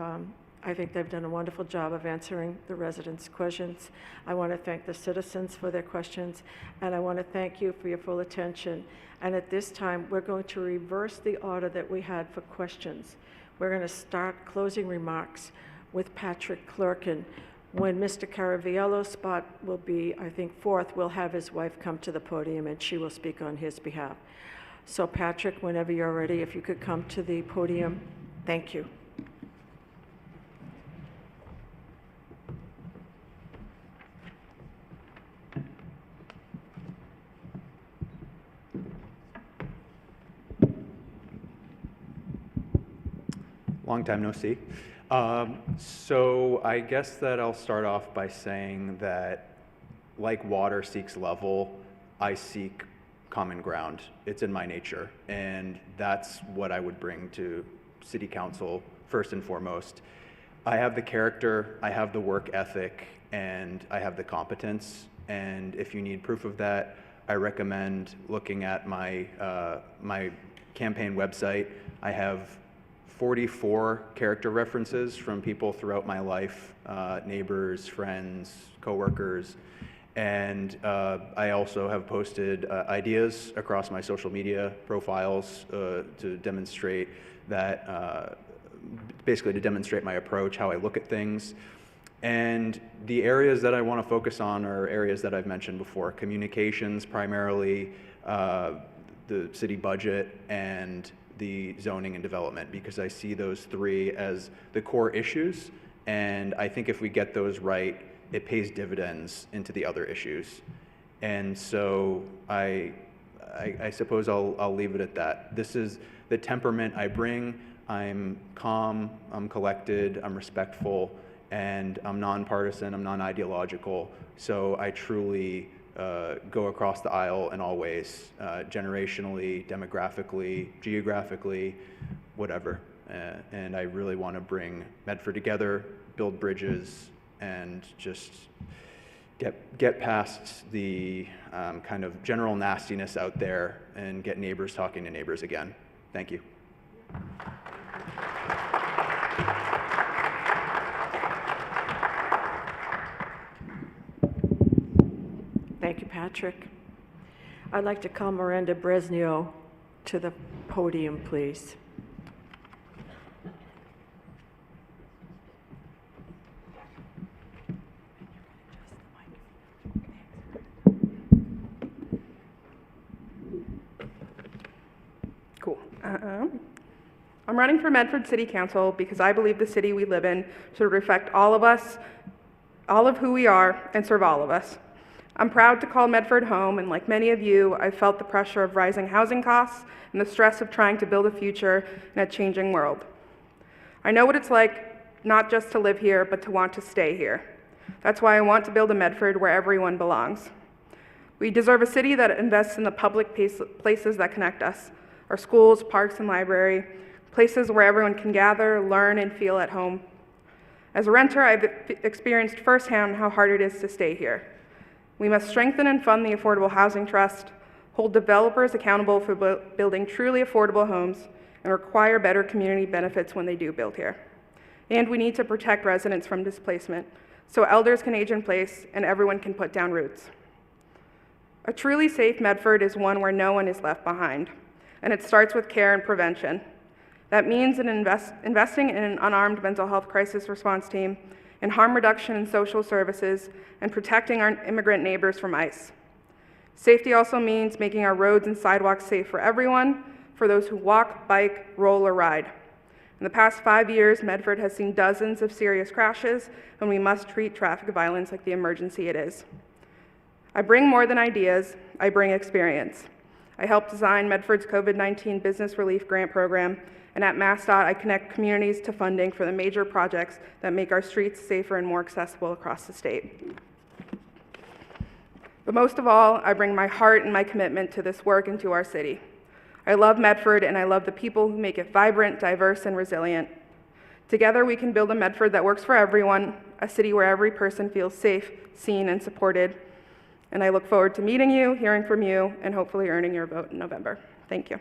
I think they've done a wonderful job of answering the residents' questions. I want to thank the citizens for their questions, and I want to thank you for your full attention. And at this time, we're going to reverse the order that we had for questions. We're going to start closing remarks with Patrick Clerkin. When Mr. Caraviello's spot will be, I think, fourth, we'll have his wife come to the podium and she will speak on his behalf. So Patrick, whenever you're ready, if you could come to the podium. Thank you. Long time no see. So I guess that I'll start off by saying that like water seeks level, I seek common ground. It's in my nature, and that's what I would bring to City Council first and foremost. I have the character, I have the work ethic, and I have the competence, and if you need proof of that, I recommend looking at my my campaign website. I have 44 character references from people throughout my life, neighbors, friends, coworkers, and I also have posted ideas across my social media profiles to demonstrate that, basically to demonstrate my approach, how I look at things. And the areas that I want to focus on are areas that I've mentioned before: communications, primarily the city budget, and the zoning and development, because I see those three as the core issues, and I think if we get those right, it pays dividends into the other issues. And so I suppose I'll leave it at that. This is the temperament I bring. I'm calm, I'm collected, I'm respectful, and I'm nonpartisan, I'm non-ideological. So I truly go across the aisle in all ways, generationally, demographically, geographically, whatever. And I really want to bring Medford together, build bridges, and just get past the kind of general nastiness out there and get neighbors talking to neighbors again. Thank you. Thank you, Patrick. I'd like to call Miranda Bresnio to the podium, please. Cool. I'm running for Medford City Council because I believe the city we live in should reflect all of us, all of who we are, and serve all of us. I'm proud to call Medford home, and like many of you, I've felt the pressure of rising housing costs and the stress of trying to build a future in a changing world. I know what it's like not just to live here, but to want to stay here. That's why I want to build a Medford where everyone belongs. We deserve a city that invests in the public places that connect us, our schools, parks, and library, places where everyone can gather, learn, and feel at home. As a renter, I've experienced firsthand how hard it is to stay here. We must strengthen and fund the Affordable Housing Trust, hold developers accountable for building truly affordable homes, and require better community benefits when they do build here. And we need to protect residents from displacement so elders can age in place and everyone can put down roots. A truly safe Medford is one where no one is left behind, and it starts with care and prevention. That means investing in an unarmed mental health crisis response team, in harm reduction and social services, and protecting our immigrant neighbors from ICE. Safety also means making our roads and sidewalks safe for everyone, for those who walk, bike, roll, or ride. In the past 5 years, Medford has seen dozens of serious crashes, and we must treat traffic violence like the emergency it is. I bring more than ideas, I bring experience. I helped design Medford's COVID-19 Business Relief Grant Program, and at MassDOT, I connect communities to funding for the major projects that make our streets safer and more accessible across the state. But most of all, I bring my heart and my commitment to this work and to our city. I love Medford, and I love the people who make it vibrant, diverse, and resilient. Together, we can build a Medford that works for everyone, a city where every person feels safe, seen, and supported. And I look forward to meeting you, hearing from you, and hopefully earning your vote in November. Thank you.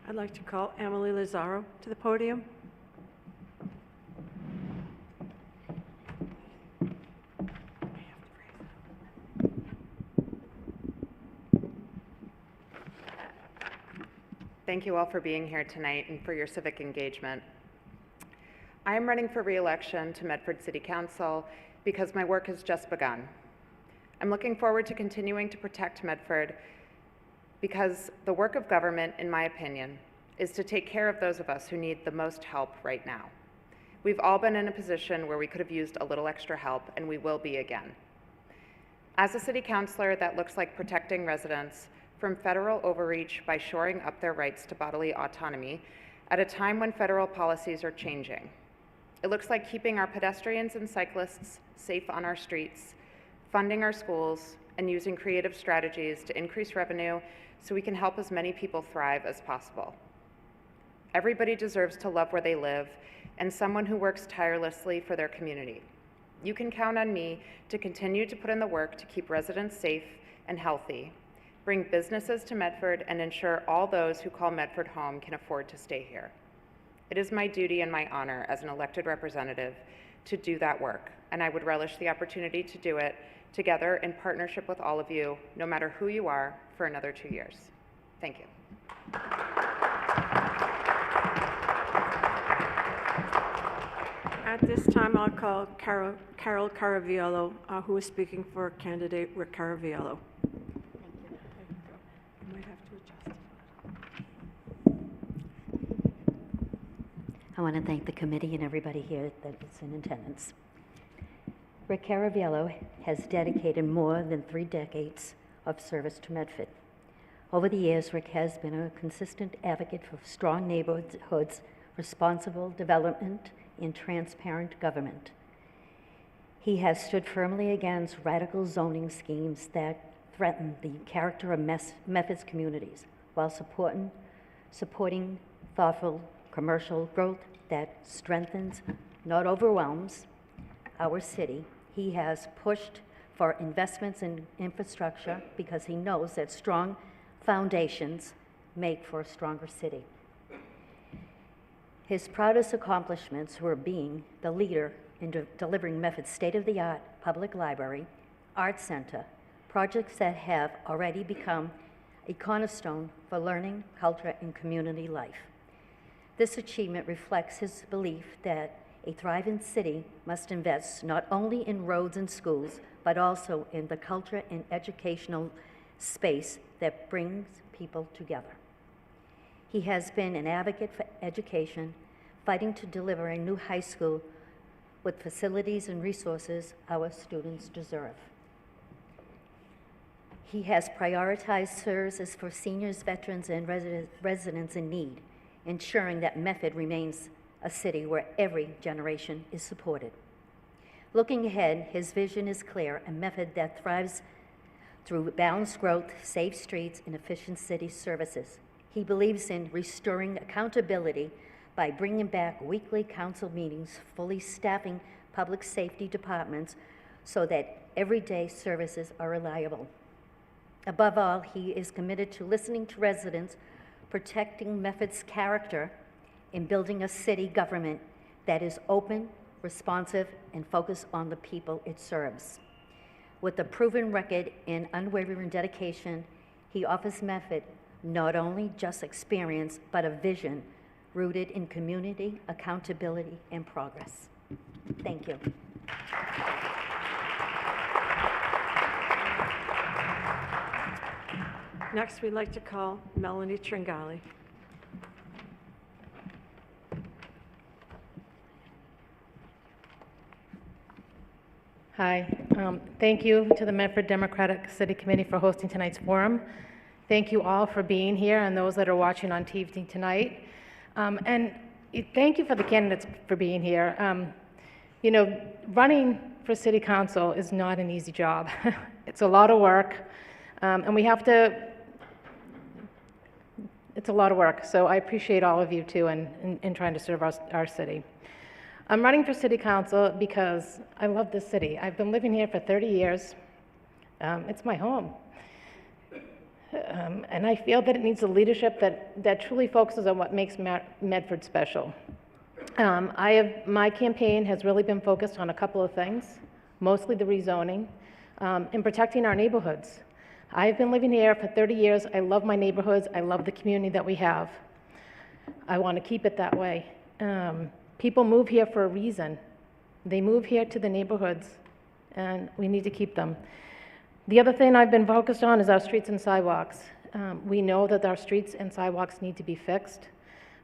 I'd like to call Emily Lazaro to the podium. Thank you all for being here tonight and for your civic engagement. I am running for re-election to Medford City Council because my work has just begun. I'm looking forward to continuing to protect Medford because the work of government, in my opinion, is to take care of those of us who need the most help right now. We've all been in a position where we could have used a little extra help, and we will be again. As a city councilor, that looks like protecting residents from federal overreach by shoring up their rights to bodily autonomy at a time when federal policies are changing. It looks like keeping our pedestrians and cyclists safe on our streets, funding our schools, and using creative strategies to increase revenue so we can help as many people thrive as possible. Everybody deserves to love where they live and someone who works tirelessly for their community. You can count on me to continue to put in the work to keep residents safe and healthy, bring businesses to Medford, and ensure all those who call Medford home can afford to stay here. It is my duty and my honor as an elected representative to do that work, and I would relish the opportunity to do it together in partnership with all of you, no matter who you are, for another 2 years. Thank you. At this time, I'll call Carol Caraviello, who is speaking for candidate Rick Caraviello. You might have to adjust. I want to thank the committee and everybody here that is in attendance. Rick Caraviello has dedicated more than 3 decades of service to Medford. Over the years, Rick has been a consistent advocate for strong neighborhoods, responsible development, and transparent government. He has stood firmly against radical zoning schemes that threaten the character of Medford's communities, while supporting thoughtful commercial growth that strengthens, not overwhelms, our city. He has pushed for investments in infrastructure because he knows that strong foundations make for a stronger city. His proudest accomplishments were being the leader in delivering Medford's state-of-the-art public library, art center, projects that have already become a cornerstone for learning, culture, and community life. This achievement reflects his belief that a thriving city must invest not only in roads and schools, but also in the culture and educational space that brings people together. He has been an advocate for education, fighting to deliver a new high school with facilities and resources our students deserve. He has prioritized services for seniors, veterans, and residents in need, ensuring that Medford remains a city where every generation is supported. Looking ahead, his vision is clear: a Medford that thrives through balanced growth, safe streets, and efficient city services. He believes in restoring accountability by bringing back weekly council meetings, fully staffing public safety departments so that everyday services are reliable. Above all, he is committed to listening to residents, protecting Medford's character, and building a city government that is open, responsive, and focused on the people it serves. With a proven record and unwavering dedication, he offers Medford not only just experience, but a vision rooted in community, accountability, and progress. Thank you. Next, we'd like to call Melanie Tringali. Hi. Thank you to the Medford Democratic City Committee for hosting tonight's forum. Thank you all for being here and those that are watching on TV tonight. And thank you for the candidates for being here. You know, running for city council is not an easy job. It's a lot of work, and we have to, it's a lot of work. So I appreciate all of you too in trying to serve our city. I'm running for city council because I love this city. I've been living here for 30 years. It's my home. And I feel that it needs a leadership that truly focuses on what makes Medford special. My campaign has really been focused on a couple of things, mostly the rezoning, and protecting our neighborhoods. I've been living here for 30 years. I love my neighborhoods. I love the community that we have. I want to keep it that way. People move here for a reason. They move here to the neighborhoods, and we need to keep them. The other thing I've been focused on is our streets and sidewalks. We know that our streets and sidewalks need to be fixed.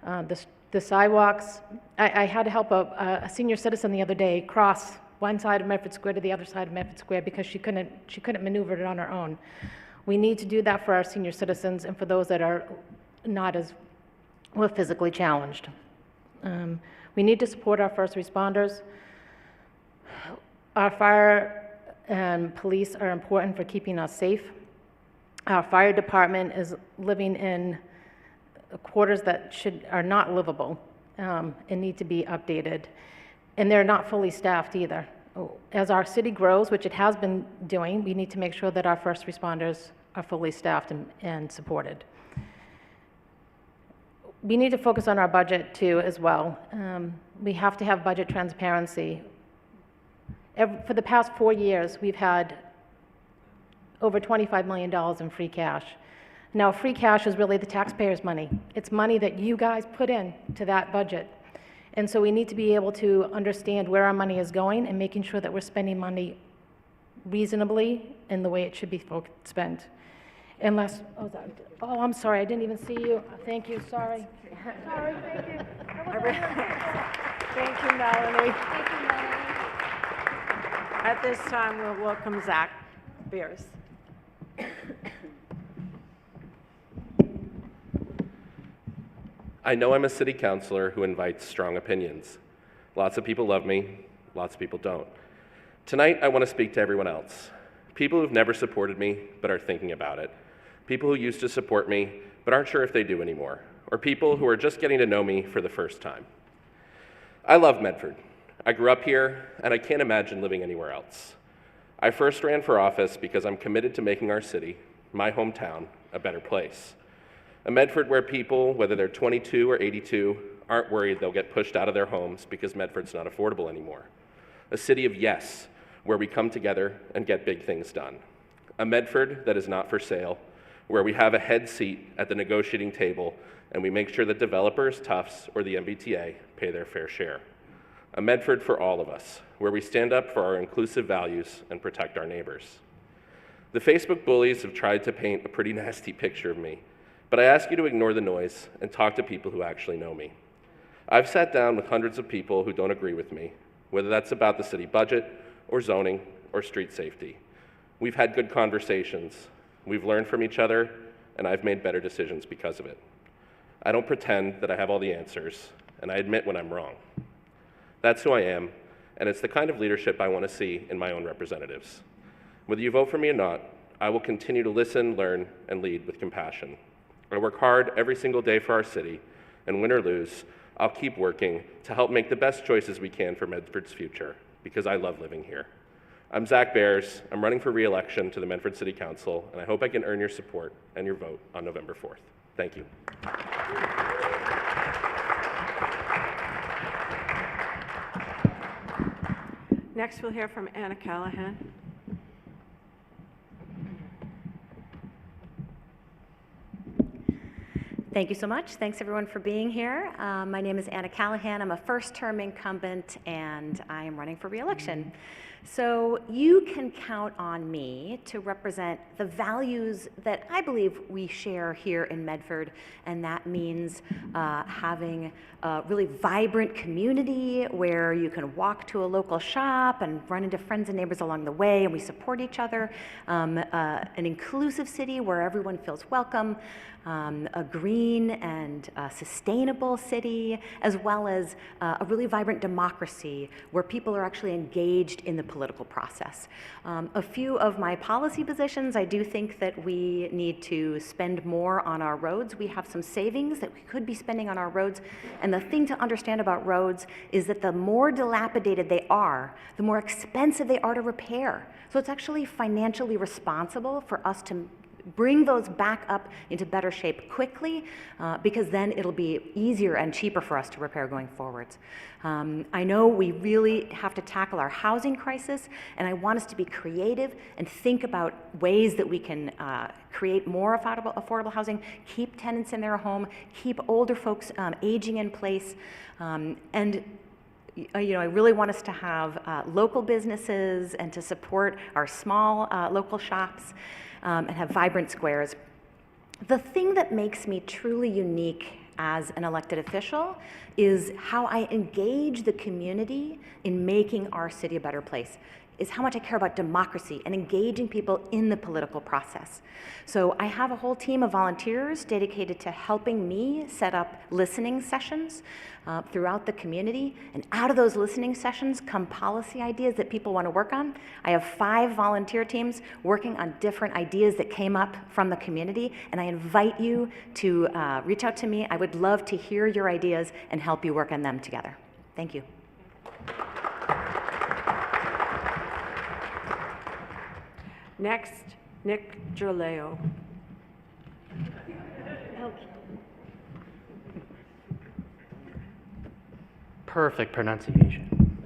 The sidewalks, I had to help a senior citizen the other day cross one side of Medford Square to the other side of Medford Square because she couldn't maneuver it on her own. We need to do that for our senior citizens and for those that are not as well physically challenged. We need to support our first responders. Our fire and police are important for keeping us safe. Our fire department is living in quarters that are not livable and need to be updated. And they're not fully staffed either. As our city grows, which it has been doing, we need to make sure that our first responders are fully staffed and supported. We need to focus on our budget too as well. We have to have budget transparency. For the past 4 years, we've had over $25 million in free cash. Now, free cash is really the taxpayers' money. It's money that you guys put in to that budget. And so we need to be able to understand where our money is going and making sure that we're spending money reasonably in the way it should be spent. Unless, oh, I'm sorry, I didn't even see you. Thank you, sorry. Sorry, thank you. Thank you, Melanie. Thank you, Melanie. At this time, we'll welcome Zach Beers. I know I'm a city councilor who invites strong opinions. Lots of people love me, lots of people don't. Tonight, I want to speak to everyone else. People who've never supported me, but are thinking about it. People who used to support me, but aren't sure if they do anymore. Or people who are just getting to know me for the first time. I love Medford. I grew up here, and I can't imagine living anywhere else. I first ran for office because I'm committed to making our city, my hometown, a better place. A Medford where people, whether they're 22 or 82, aren't worried they'll get pushed out of their homes because Medford's not affordable anymore. A city of yes, where we come together and get big things done. A Medford that is not for sale, where we have a head seat at the negotiating table and we make sure that developers, Tufts, or the MBTA pay their fair share. A Medford for all of us, where we stand up for our inclusive values and protect our neighbors. The Facebook bullies have tried to paint a pretty nasty picture of me, but I ask you to ignore the noise and talk to people who actually know me. I've sat down with hundreds of people who don't agree with me, whether that's about the city budget or zoning or street safety. We've had good conversations, we've learned from each other, and I've made better decisions because of it. I don't pretend that I have all the answers, and I admit when I'm wrong. That's who I am, and it's the kind of leadership I want to see in my own representatives. Whether you vote for me or not, I will continue to listen, learn, and lead with compassion. I work hard every single day for our city, and win or lose, I'll keep working to help make the best choices we can for Medford's future, because I love living here. I'm Zach Bears. I'm running for re-election to the Medford City Council, and I hope I can earn your support and your vote on November 4th. Thank you. Next, we'll hear from Anna Callahan. Thank you so much. Thanks everyone for being here. My name is Anna Callahan. I'm a first-term incumbent and I am running for re-election. So you can count on me to represent the values that I believe we share here in Medford, and that means having a really vibrant community where you can walk to a local shop and run into friends and neighbors along the way and we support each other, an inclusive city where everyone feels welcome, a green and sustainable city, as well as a really vibrant democracy where people are actually engaged in the political process. A few of my policy positions, I do think that we need to spend more on our roads. We have some savings that we could be spending on our roads, and the thing to understand about roads is that the more dilapidated they are, the more expensive they are to repair. So it's actually financially responsible for us to bring those back up into better shape quickly, because then it'll be easier and cheaper for us to repair going forwards. I know we really have to tackle our housing crisis, and I want us to be creative and think about ways that we can create more affordable housing, keep tenants in their home, keep older folks aging in place, and I really want us to have local businesses and to support our small local shops, and have vibrant squares. The thing that makes me truly unique as an elected official is how I engage the community in making our city a better place, is how much I care about democracy and engaging people in the political process. So I have a whole team of volunteers dedicated to helping me set up listening sessions throughout the community. And out of those listening sessions come policy ideas that people want to work on. I have 5 volunteer teams working on different ideas that came up from the community. And I invite you to reach out to me. I would love to hear your ideas and help you work on them together. Thank you. Next, Nick Gerleo. Perfect pronunciation.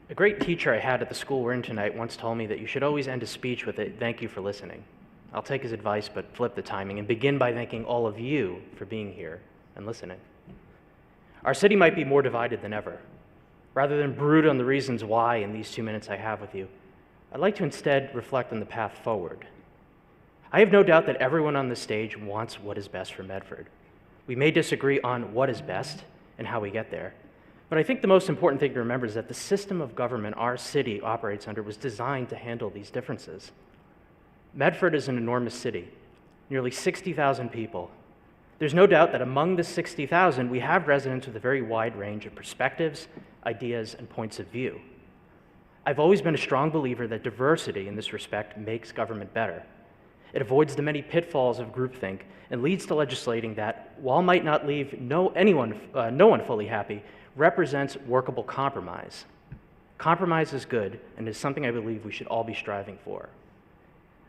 A great teacher I had at the school we're in tonight once told me that you should always end a speech with a "thank you for listening." I'll take his advice, but flip the timing and begin by thanking all of you for being here and listening. Our city might be more divided than ever. Rather than brood on the reasons why in these 2 minutes I have with you, I'd like to instead reflect on the path forward. I have no doubt that everyone on this stage wants what is best for Medford. We may disagree on what is best and how we get there, but I think the most important thing to remember is that the system of government our city operates under was designed to handle these differences. Medford is an enormous city, nearly 60,000 people. There's no doubt that among the 60,000, we have residents with a very wide range of perspectives, ideas, and points of view. I've always been a strong believer that diversity in this respect makes government better. It avoids the many pitfalls of groupthink and leads to legislating that, while might not leave no one fully happy, represents workable compromise. Compromise is good and is something I believe we should all be striving for.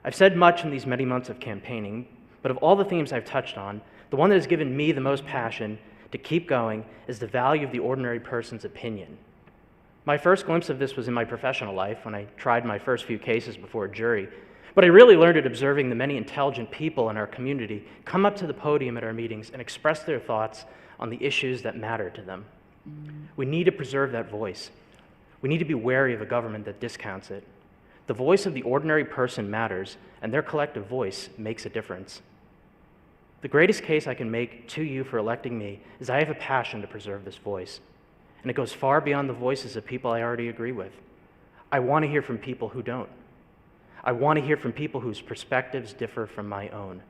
I've said much in these many months of campaigning, but of all the themes I've touched on, the one that has given me the most passion to keep going is the value of the ordinary person's opinion. My first glimpse of this was in my professional life when I tried my first few cases before a jury, but I really learned it observing the many intelligent people in our community come up to the podium at our meetings and express their thoughts on the issues that matter to them. We need to preserve that voice. We need to be wary of a government that discounts it. The voice of the ordinary person matters, and their collective voice makes a difference. The greatest case I can make to you for electing me is I have a passion to preserve this voice, and it goes far beyond the voices of people I already agree with. I want to hear from people who don't. I want to hear from people whose perspectives differ from my own.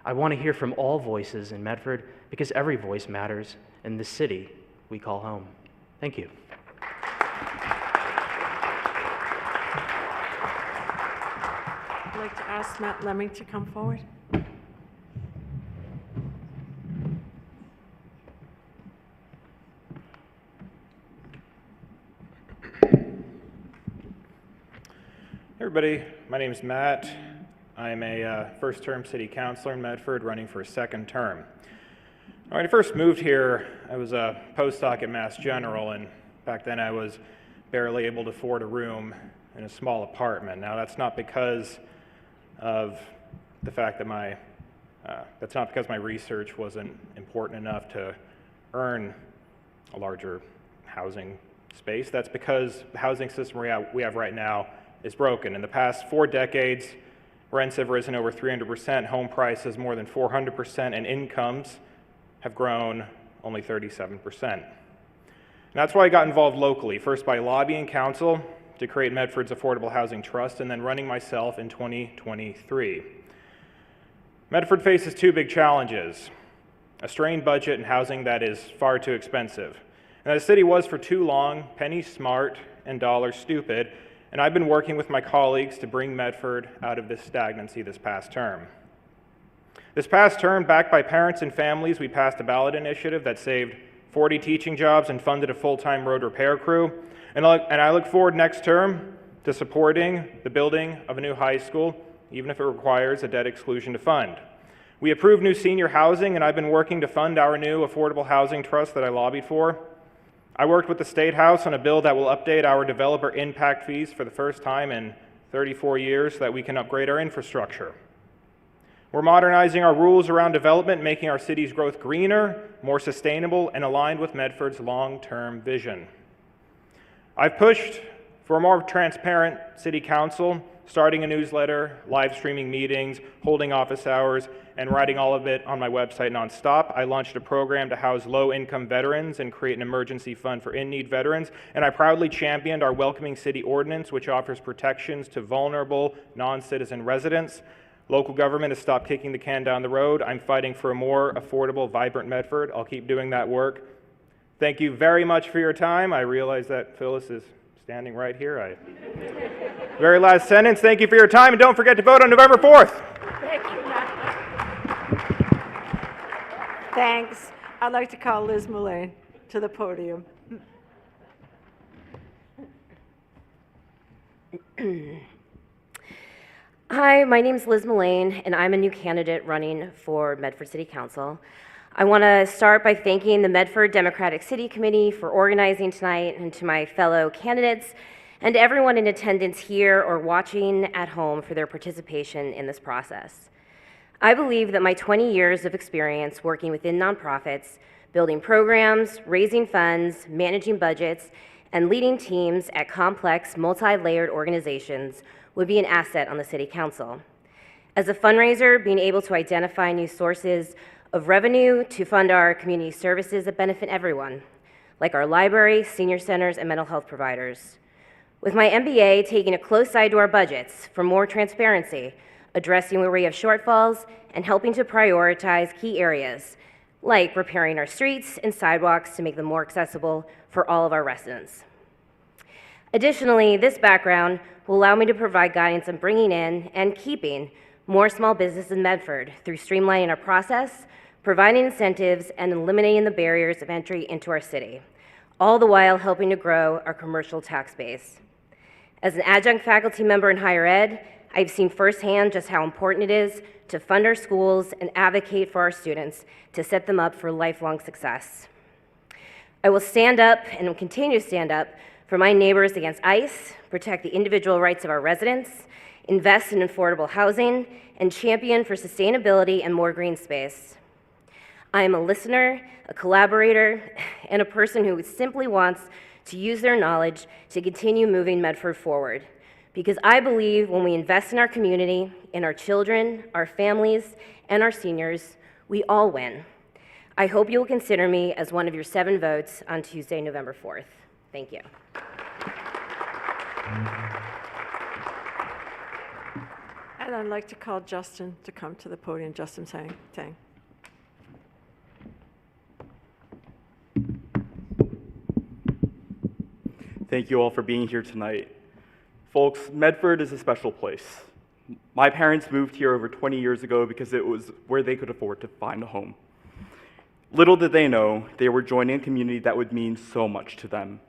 I want to hear from all voices in Medford because every voice matters in the city we call home. Thank you. I'd like to ask Matt Lemming to come forward. Everybody, my name is Matt. I'm a first-term city councilor in Medford running for a second term. When I first moved here, I was a postdoc at Mass General, and back then I was barely able to afford a room in a small apartment. Now that's not because of the fact that my research wasn't important enough to earn a larger housing space. That's because the housing system we have right now is broken. In the past 4 decades, rents have risen over 300%, home prices more than 400%, and incomes have grown only 37%. And that's why I got involved locally, first by lobbying council to create Medford's Affordable Housing Trust, and then running myself in 2023. Medford faces 2 big challenges: a strained budget and housing that is far too expensive. And the city was for too long penny smart and dollar stupid, and I've been working with my colleagues to bring Medford out of this stagnancy this past term. This past term, backed by parents and families, we passed a ballot initiative that saved 40 teaching jobs and funded a full-time road repair crew. And I look forward next term to supporting the building of a new high school, even if it requires a debt exclusion to fund. We approved new senior housing, and I've been working to fund our new affordable housing trust that I lobbied for. I worked with the State House on a bill that will update our developer impact fees for the first time in 34 years so that we can upgrade our infrastructure. We're modernizing our rules around development, making our city's growth greener, more sustainable, and aligned with Medford's long-term vision. I've pushed for a more transparent city council starting a newsletter, live streaming meetings, holding office hours, and writing all of it on my website nonstop. I launched a program to house low-income veterans and create an emergency fund for in-need veterans, and I proudly championed our Welcoming City Ordinance, which offers protections to vulnerable non-citizen residents. Local government has stopped kicking the can down the road. I'm fighting for a more affordable, vibrant Medford. I'll keep doing that work. Thank you very much for your time. I realize that Phyllis is standing right here. Very last sentence, thank you for your time, and don't forget to vote on November 4th. Thank you. Thanks. I'd like to call Liz Mullane to the podium. Hi, my name's Liz Mullane, and I'm a new candidate running for Medford City Council. I want to start by thanking the Medford Democratic City Committee for organizing tonight, and to my fellow candidates and everyone in attendance here or watching at home for their participation in this process. I believe that my 20 years of experience working within nonprofits, building programs, raising funds, managing budgets, and leading teams at complex, multi-layered organizations would be an asset on the City Council. As a fundraiser, being able to identify new sources of revenue to fund our community services that benefit everyone, like our library, senior centers, and mental health providers. With my MBA, taking a close eye to our budgets for more transparency, addressing where we have shortfalls, and helping to prioritize key areas, like repairing our streets and sidewalks to make them more accessible for all of our residents. Additionally, this background will allow me to provide guidance on bringing in and keeping more small businesses in Medford through streamlining our process, providing incentives, and eliminating the barriers of entry into our city, all the while helping to grow our commercial tax base. As an adjunct faculty member in higher ed, I've seen firsthand just how important it is to fund our schools and advocate for our students to set them up for lifelong success. I will stand up and will continue to stand up for my neighbors against ICE, protect the individual rights of our residents, invest in affordable housing, and champion for sustainability and more green space. I am a listener, a collaborator, and a person who simply wants to use their knowledge to continue moving Medford forward. Because I believe when we invest in our community, in our children, our families, and our seniors, we all win. I hope you will consider me as one of your 7 votes on Tuesday, November 4th. Thank you. And I'd like to call Justin to come to the podium. Justin Tang. Thank you all for being here tonight. Folks, Medford is a special place. My parents moved here over 20 years ago because it was where they could afford to find a home. Little did they know, they were joining a community that would mean so much to them.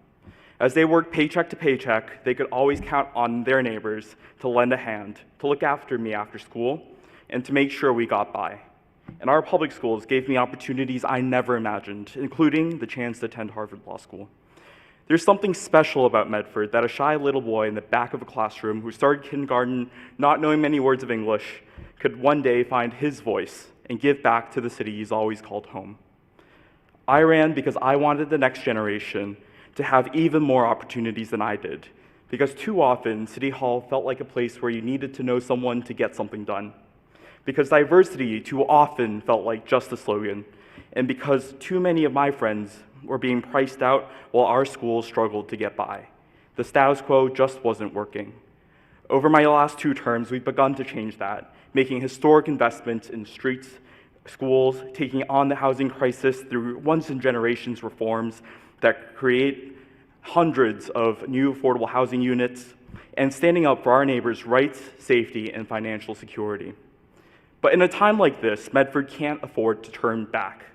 As they worked paycheck to paycheck, they could always count on their neighbors to lend a hand, to look after me after school, and to make sure we got by. And our public schools gave me opportunities I never imagined, including the chance to attend Harvard Law School. There's something special about Medford that a shy little boy in the back of a classroom who started kindergarten not knowing many words of English could one day find his voice and give back to the city he's always called home. I ran because I wanted the next generation to have even more opportunities than I did, because too often City Hall felt like a place where you needed to know someone to get something done, because diversity too often felt like just a slogan, and because too many of my friends were being priced out while our schools struggled to get by. The status quo just wasn't working. Over my last 2 terms, we've begun to change that, making historic investments in streets, schools, taking on the housing crisis through once-in-generations reforms that create hundreds of new affordable housing units, and standing up for our neighbors' rights, safety, and financial security. But in a time like this, Medford can't afford to turn back.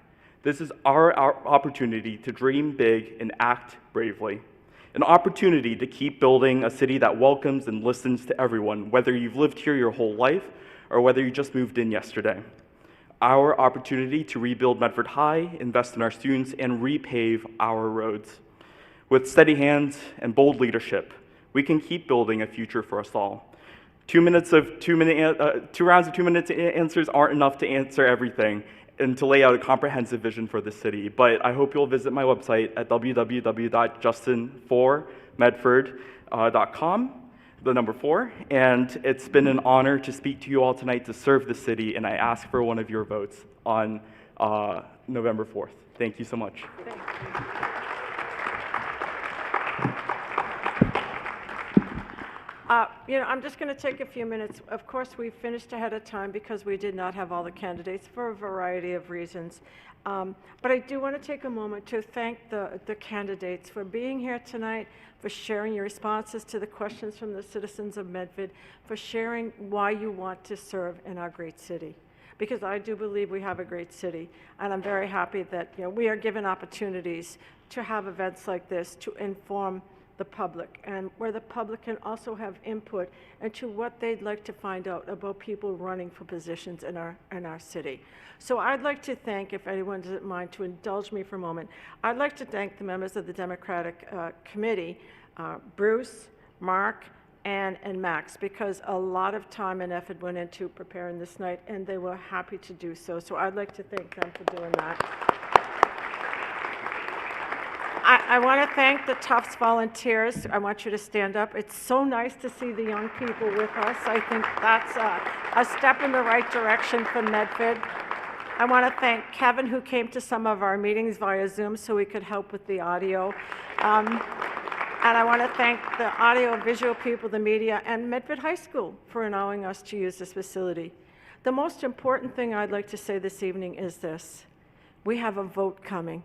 This is our opportunity to dream big and act bravely. An opportunity to keep building a city that welcomes and listens to everyone, whether you've lived here your whole life or whether you just moved in yesterday. Our opportunity to rebuild Medford High, invest in our students, and repave our roads. With steady hands and bold leadership, we can keep building a future for us all. 2 rounds of 2-minute answers aren't enough to answer everything and to lay out a comprehensive vision for the city, but I hope you'll visit my website at www.justin4medford.com. the number 4, and it's been an honor to speak to you all tonight to serve the city, and I ask for one of your votes on November 4th. Thank you so much. I'm just going to take a few minutes. Of course, we finished ahead of time because we did not have all the candidates for a variety of reasons. But I do want to take a moment to thank the candidates for being here tonight, for sharing your responses to the questions from the citizens of Medford, for sharing why you want to serve in our great city. Because I do believe we have a great city, and I'm very happy that we are given opportunities to have events like this to inform the public, and where the public can also have input into what they'd like to find out about people running for positions in our city. So I'd like to thank, if anyone doesn't mind to indulge me for a moment, I'd like to thank the members of the Democratic Committee, Bruce, Mark, and Max, because a lot of time and effort went into preparing this night, and they were happy to do so. So I'd like to thank them for doing that. I want to thank the Tufts volunteers. I want you to stand up. It's so nice to see the young people with us. I think that's a step in the right direction for Medford. I want to thank Kevin, who came to some of our meetings via Zoom so we could help with the audio. And I want to thank the audio and visual people, the media, and Medford High School for allowing us to use this facility. The most important thing I'd like to say this evening is this. We have a vote coming.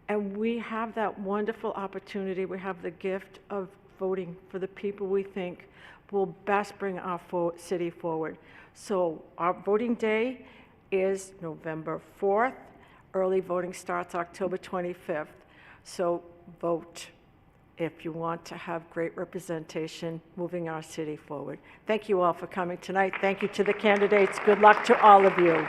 And we have that wonderful opportunity. We have the gift of voting for the people we think will best bring our city forward. So our voting day is November 4th. Early voting starts October 25th. So vote if you want to have great representation moving our city forward. Thank you all for coming tonight. Thank you to the candidates. Good luck to all of you.